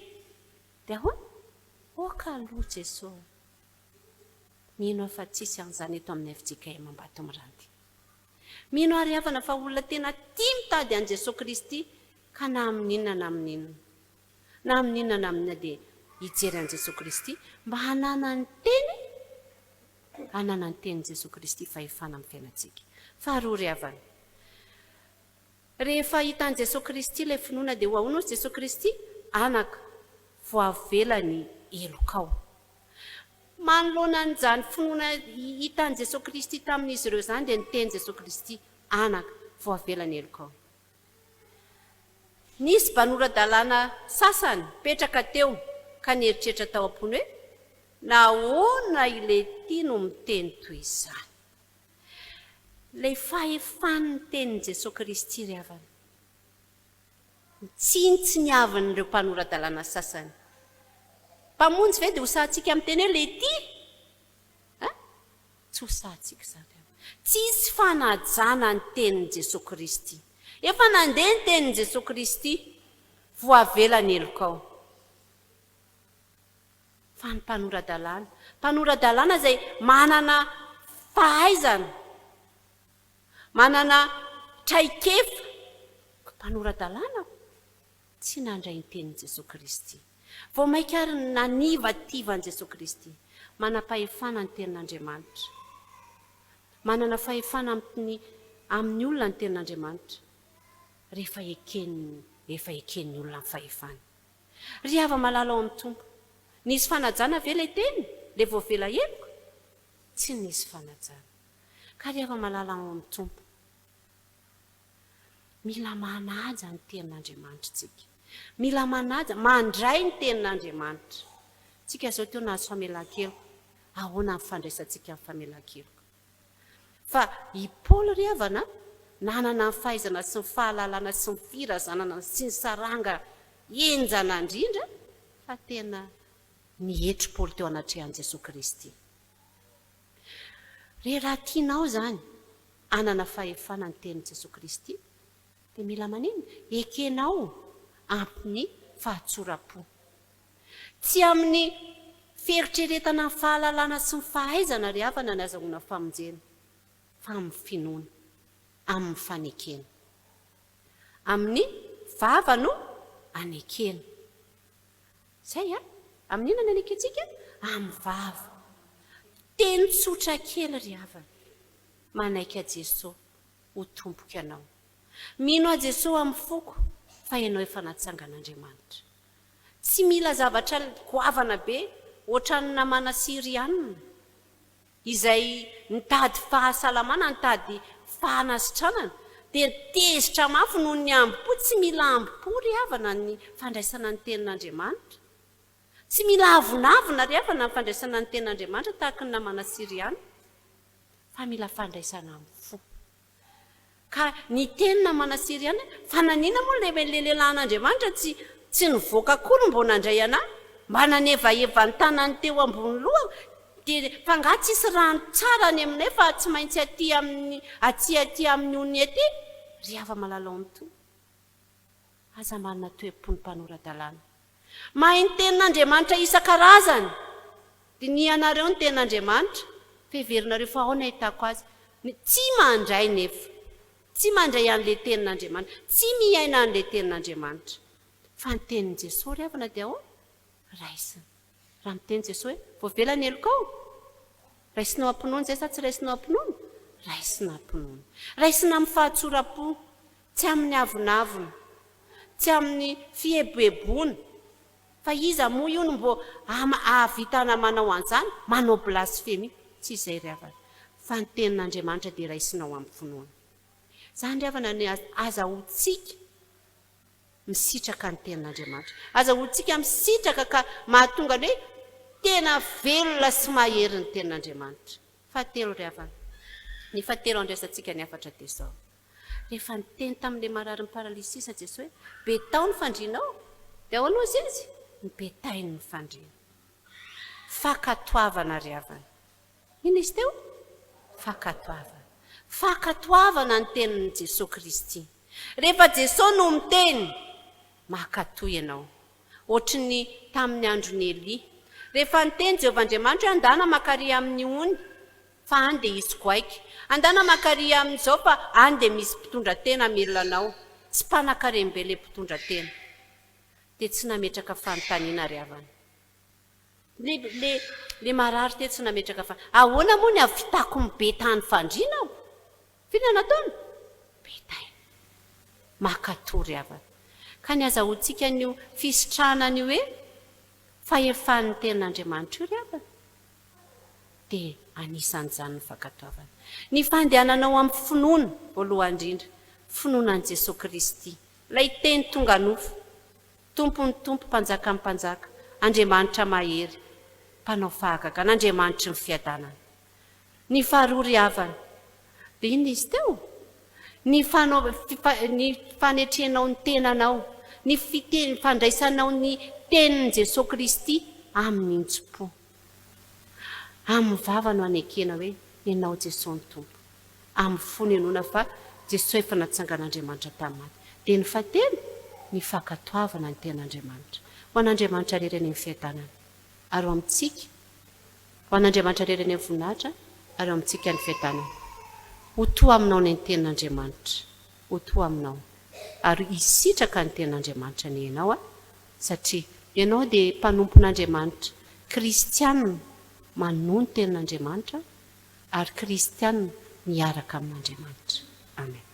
dia ahoana oka aloha Jesosy mino fa tsisy an'izany eto amin'ny avitsika mambato miranty mino ary havana fa olona tena tia mitady an'i Jesosy Kristy ka na amin'inona na amin'inona na amin'inona na amin'inona dia hijery an'i Jesosy Kristy mba hanana ny tenin'i Jesosy Kristy fahefana amin'ny fiainantsika faharoa ry havana rehefa hitan'i Jesosy Kristy ilay finoana dia ho ahoana Jesosy Kristy anaka voavelany elokao manoloana an'izany finoana hitan'i Jesosy Kristy tamin'izy ireo zany dia niteny Jesosy Kristy anaka voavelany elokao. Nisy mpanora-dalàna sasany petraka teo ka nieritreritra tao am-pony hoe nahoana ile ty no miteny toy izany. Lay fahefan'ny tenin'i Jesosy Kristy ry havana, tsy niavin'ireo mpanora-dalàna sasany. Mpamonjy ve dia hosahantsika amin'ny teny hoe le ty? Tsy hosahantsika izany. Tsisy fanajana ny tenin'i Jesosy Kristy. Efa nandeha ny tenin'i Jesosy Kristy, voavelany elokao. Fa ny mpanora-dalàna izay manana fahaizana, manana traikefa, mpanora-dalàna tsy nandray ny tenin'i Jesosy Kristy. Vao mainka ary nanivativany Jesosy Kristy, manam-pahefana ny tenin'Andriamanitra, manana fahefana amin'ny olona ny tenin'Andriamanitra, rehefa eken'ny olona ny fahefana. Ry hava malala ao amin'ny tompo, nisy fanajana ve ilay teny, le voavela eloko? Tsy nisy fanajana. Ka ry hava malala ao amin'ny tompo, mila manaja ny tenin'Andriamanitra tsika. Mila manaja, mandray ny tenin'Andriamanitra. Tsika zao teo nahazo famelan-keloka, ahoana ny fandraisantsika amin'ny famelan-keloka. Fa i Paoly ry havana, nanana ny fahaizana sy ny fahalalana sy ny firazanana sy ny saranga enjana indrindra, fa tena nihetry Paoly teo anatrehan'i Jesosy Kristy. Raha tianao zany anana fahefana ny tenin'i Jesosy Kristy, dia mila manino? Ekenao ampiny fahatsoram-po. Tsy amin'ny fieritreretana ny fahalalana sy ny fahaizana ry havana ny azahoana famonjena, fa amin'ny finoana, amin'ny fanekena. Amin'ny vava no anekena. Zay amin'ny inona ny anekentsika? Amin'ny vava. Teny tsotra kely ry havana, manaiky a Jesosy ho tompoka anao. Mino a Jesosy amin'ny foko, fa ianao efa natsangan'Andriamanitra. Tsy mila zavatra goavana be, ohatran'ny namana Sirianina, izay nitady fahasalamana, nitady fahanasitranana, dia tezitra mafy noho ny ambo-po. Tsy mila ambo-po ry havana ny fandraisana ny tenin'Andriamanitra. Tsy mila avonavona ry havana ny fandraisana ny tenin'Andriamanitra tahaka ny namana Sirianina, fa mila fandraisana amin'ny fo. Ka ny tenina manasiriana, fa nanina moa le lehilahin'Andriamanitra tsy nivoaka koa no mbo nandray anahy, mba nanevaeva ny tanany teo ambony loha, dia fa nga tsisy rano tsara ny aminay fa tsy maintsy aty amin'ny ony ety. Ry hava malala ao amin'ny toa, aza manana toe-pony mpanora-dalàna. Mahay ny tenin'Andriamanitra isan-karazany, dia ny ianareo ny tenin'Andriamanitra, feheverinareo fa ao no ahitako azy. Tsy mandray nefa, tsy mandray an'ilay tenin'Andriamanitra, tsy miaina an'ilay tenin'Andriamanitra. Fa ny tenin'i Jesosy ry havana dia raisina. Raha miteny Jesosy hoe voavelany elokao, raisinao ampinoany zay sa tsy raisinao ampinoany? Raisina ampinoany. Raisina amin'ny fahatsoram-po, tsy amin'ny avonavona, tsy amin'ny fieboebona. Fa iza moa io no mbo ahavitana manao an'izany, manao blasfemy. Tsy izay ry havana. Fa ny tenin'Andriamanitra dia raisinao amin'ny finoana. Zany ry havana ny azahoantsika misitraka ny tenin'Andriamanitra. Azahoantsika misitraka ka mahatonga ny hoe tena velona sy mahery ny tenin'Andriamanitra. Fahatelo ry havana. Ny fahatelo andraisantsika ny afatra dia izao. Rehefa niteny tamin'ilay marary ny paralysisa Jesosy hoe betao ny fandrianao, dia ahoana ozy izy? Ny betainy ny fandriana. Fakatoavana ry havana. Ino izy teo? Fakatoavana. Fakatoavana ny tenin'i Jesosy Kristy. Rehefa Jesosy no miteny, makatoy ianao. Ohatry ny tamin'ny andron'ny Elia. Rehefa niteny Jehovahandriamanitra hoe andana makary amin'ny ony, fa any dia hisy goaiky. Andana makary amin'izao fa any dia misy mpitondra tena milina anao. Tsy mpanan-karem-be ilay mpitondra tena. Dia tsy nametraka fanontaniana ry havana. Le marary te tsy nametraka fanontaniana. Ahoana moa ny avitako ny betany fandriana aho? Fiona nataony? Betainy. Makatoy ry havana. Ka ny azahoantsika n'io fisitrahana ny hoe fahefan'ny tenin'Andriamanitra io ry havana. te anisan'izany ny fankatoavana. Ny fandehananao amin'ny finoana voalohandrindra, finoanan' Jesosy Kristy, ilay teny tonga nofo, tompony tompo, mpanjaka amin'ny mpanjaka, Andriamanitra mahery, mpanao fahagaka, n'Andriamanitra ny fiadanana. Ny faharoa ry havana, dia iny izy teo, ny fanetrenao ny tenanao, ny fandraisanao ny tenin'i Jesosy Kristy amin'ny intso-po. Amin'ny vava no anekena hoe ianao Jesosy ny tompo, amin'ny fo ny enoana fa Jesosy efa natsangan'Andriamanitra tamin'aty. Dia ny fahatelo, ny fankatoavana ny ten'Andriamanitra. Ho an'Andriamanitra rerany ny fiadanana, ary ho amintsika, ho an'Andriamanitra rerany ny voninahitra, ary ho amintsika ny fiadanana. Ho toa aminao ny ten'Andriamanitra, ho toa aminao, ary isitraka ny ten'Andriamanitra ny ianao, satria ianao dia mpanompon'Andriamanitra, kristianina manohy ny ten'Andriamanitra, ary kristianina miaraka amin'Andriamanitra. Amen.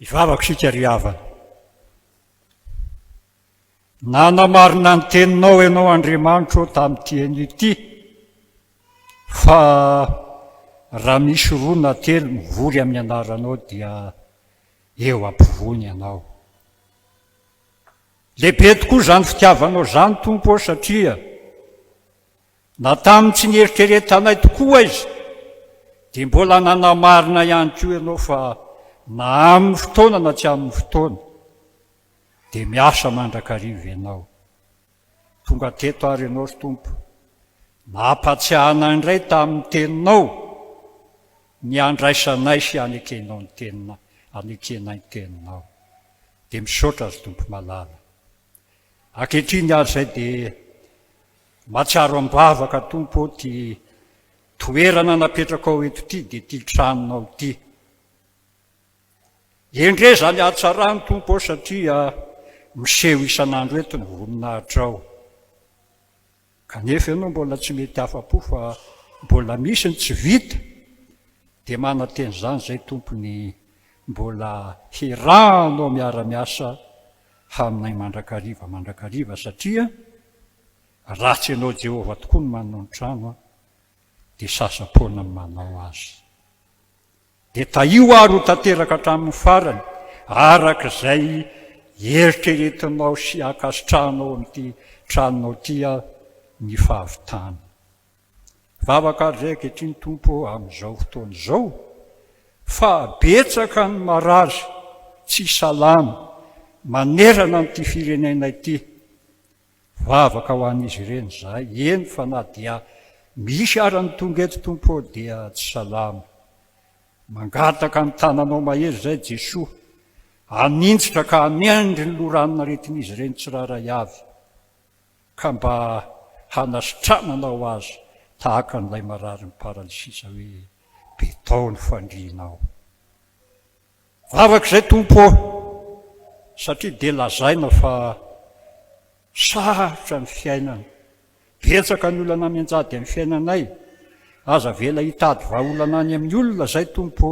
Ivavaka sika ry havana. Nanamarina ny teninao ianao Andriamanitra tamin'ity an'ity, fa raha misy roa na telo mivory amin'ny anaranao dia eo ampivony ianao. Lehibe tokoa zany fitiavanao zany Tompo, satria na tamin'ny tsy nieritreretanay tokoa izy, dia mbola nanamarina ihany koa ianao fa na amin'ny fotoana na tsy amin'ny fotoana dia miasa mandrakariva ianao. Tonga teto ary ianao ry Tompo, nampatsiahana indray tamin'ny teninao ny andraisanay sy anekenao ny tenina, anekenay ny teninao. Dia misaotra ry Tompo malala. Ankehitriny ary izay dia matsiaro ambavaka Tompo ty toerana napetraka ao eto ity dia ty tranonao ity. Endre zany atsarany Tompo, satria miseho isan'andro eto ny voninahitra ao. Kanefa ianao mbola tsy mety afa-po fa mbola misy ny tsy vita, dia mananteny zany zay Tompo ny mbola hirahanao miara-miasa aminay mandrakariva, satria ratsy ianao Jehova tokoa ny manao ny trano, dia sasa-poana ny manao azy. Dia taio ary ho tanteraka hatramin'ny farany, arak'izay eritreretinao sy akasitranao amin'ity tranonao ity ny fahavitana. Vavaka ary izay ankehitriny Tompo amin'izao fotoana izao, fa betsaka ny marary tsy salama manerana n'ity firenena ity. Vavaka ho an'izy ireny zahay, eny fa na dia misy arany tonga eto Tompo dia tsy salama. Mangataka ny tananao mahery zay Jesoa, anintsitra ka amiandry ny loranona retin'izy ireny tsiraray avy, ka mba hanasitrananao azy tahaka n'ilay marary ny paralysisa hoe betao ny fandrianao. Vavaka izay Tompo, satria dia lazaina fa sarotra ny fiainana. Betsaka ny olana mianjady amin'ny fiainanay, aza vela hitady vahaolana any amin'ny olona zay Tompo,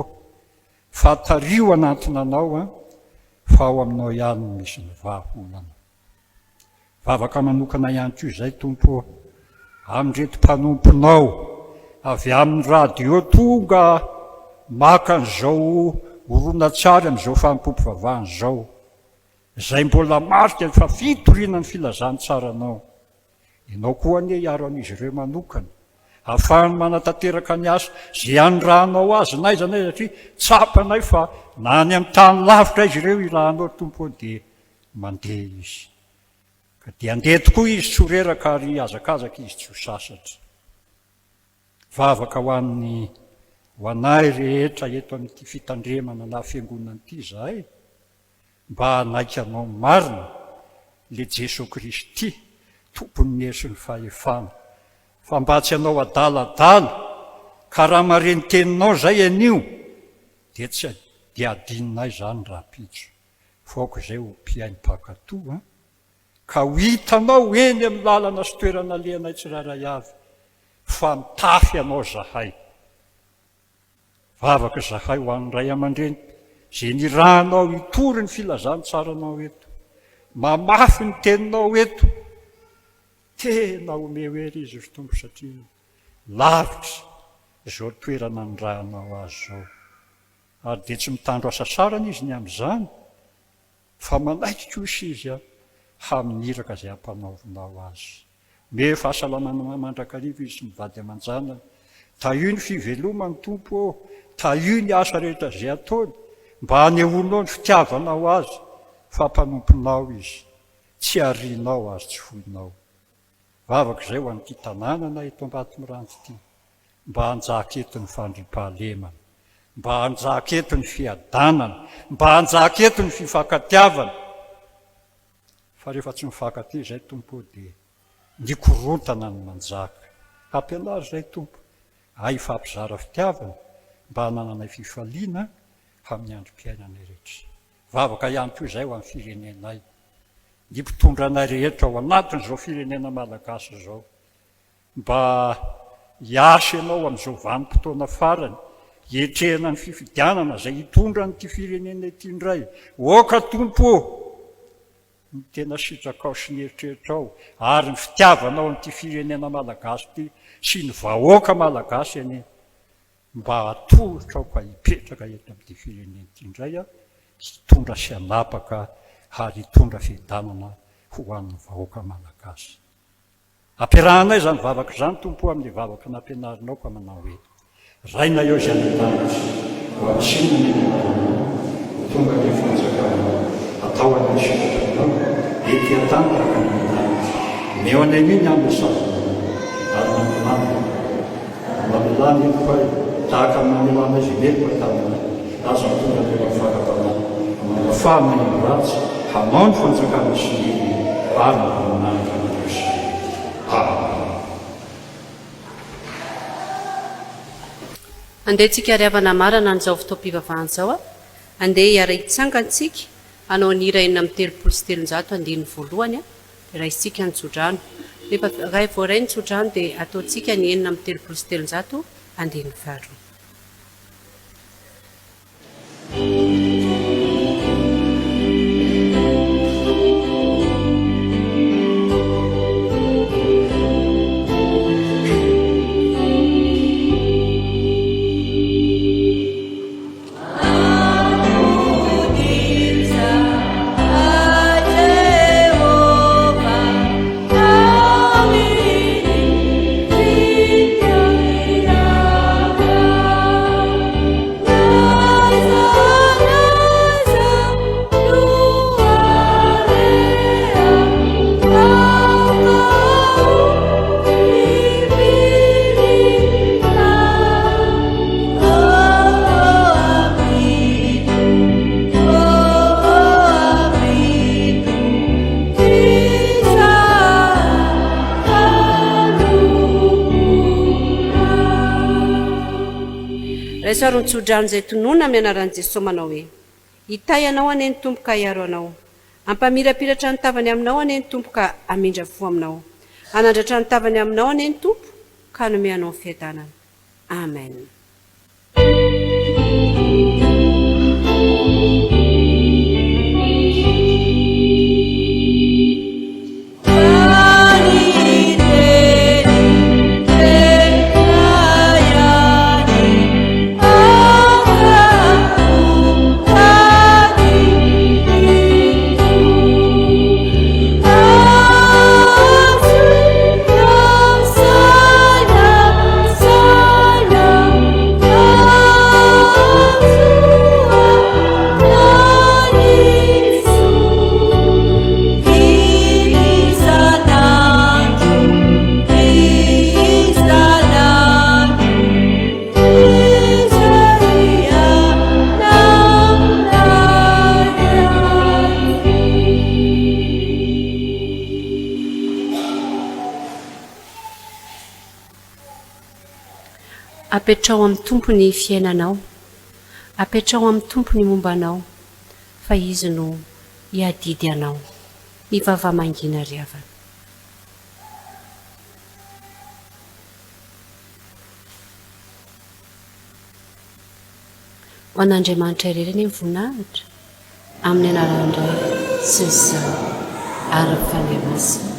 fa tario anatiny anao fa ao aminao ihany no misy ny vahaolana. Vavaka manokana ihany koa izay Tompo, amin'reto mpanomponao avy amin'ny radio tonga maka an'izao horonan-tsary amin'izao fampom-pivavahana izao, izay mbola marika fa fitoriana ny filazantsaranao. Ianao koa anie hiaro an'izy ireo manokana, ahafahany manatanteraka ny asa zay andrahanao azy naiza nay, satria tsapanay fa na any amin'ny tany lavitra izy ireo irahanao Tompo dia mandeha izy. Ka dia andeha tokoa izy tsy ho reraka ary azakazaka izy tsy ho sasatra. Vavaka ho anay rehetra eto amin'ity fitandremana na fiangonana ity zahay, mba hanaikanao marina le Jesosy Kristy tompony ny hery sy ny fahefana, fa mba tsy hanao adaladala, ka raha mareny teninao zay anio dia tsy dia adininay zany raha-pitso. Faoko izay ho mpiaim-pakatoa, ka ho hitanao eny amin'ny lalana sy toerana lehanay tsiraray avy, fa mitafy ianao zahay. Vavaka zahay ho an'ray aman-dreny, zay nirahanao hitory ny filazantsaranao eto, mamafy ny teninao eto, tena ome hery izy ry Tompo, satria lavitra izao toerana nirahanao azy zao. Ary dia tsy mitandro asa sarana izy ny amin'izany, fa manaiky kosa izy haminiraka izay hampanaovinao azy. Me fahasalamana mandrakariva izy sy mivady aman-janany, taio ny fivelomany Tompo, taio ny asa rehetra izay ataony, mba hanehoanao ny fitiavanao azy, fa mpanomponao izy, tsy arianao azy tsy foinao. Vavaka izay ho an'ity tanànana eto Ambatimiranty ity, mba hanjaka eto ny fandriam-pahalemana, mba hanjaka eto ny fiadanana, mba hanjaka eto ny fifankatiavana. Fa rehefa tsy mifankaty izay Tompo dia ny korontana ny manjaka. Ampianary izay Tompo, hifampizara fitiavana, mba hanananay fifaliana amin'ny androm-piainana rehetra. Vavaka ihany koa izay ho amin'ny firenenay, ny mpitondra anay rehetra ao anatin'izao firenena malagasy izao, mba hiasa ianao amin'izao vanim-potoana farany, etrehana ny fifidianana zay hitondra nyty firenena ity indray oka tompo ny tena sitraka sy ny eritreritra ao ary ny fitiavanao nyty firenena malagasy ty sy ny vahoaka malagasy any mba atolotra ao ka hipetraka eto amin'ity firenena ity indray a hitondra sy anapaka ary hitondra fidanana ho an'ny vahoaka malagasy. Ampiarahanay zany vavaka zany tompo amin'ny vavaka nampianarinao ka manao hoe raina eo zay nytanitsy ho atsiny ny tonga ny fanjakana atao any sitrakanao ety atanyraka ny tanitsy meo any miny amin'ny sazana ary mamilany koa tahaka mamilana izy melo tamina aza tonga ny fahafanana manafahana ny ratsy hanao ny fanjakana sy ny ary mananaka andresy andeha tsika riavana marana an'izao fotoam-pivavahan'izao a andeha hiara hitsangantsika anao ny ira 9:telonjato andiny voalohany a dia raisitsika ny tsodrano rehefa ray voaray ny tsodrano dia ataontsika ny 9:telonjato andiny faharoa. Saron tsodrano zay tonona mianaran'i Jesosy manao hoe hitay anao ane ny tompo ka hiaro anao, ampamirapiratra ny tavany aminao ane ny tompo ka amindra fo aminao, anandratra ny tavany aminao ane ny tompo ka nome anao ny fiadanana. Amen. Apetrao amin'ny tompo ny fiainanao, apetrao amin'ny tompo ny mombanao, fa izy no hiadidy anao, mivava mangina riavana. Ho an'Andriamanitra irery ny voninahitra amin'ny anaran'Indray sy ny Zanany ary ny Fandrianana.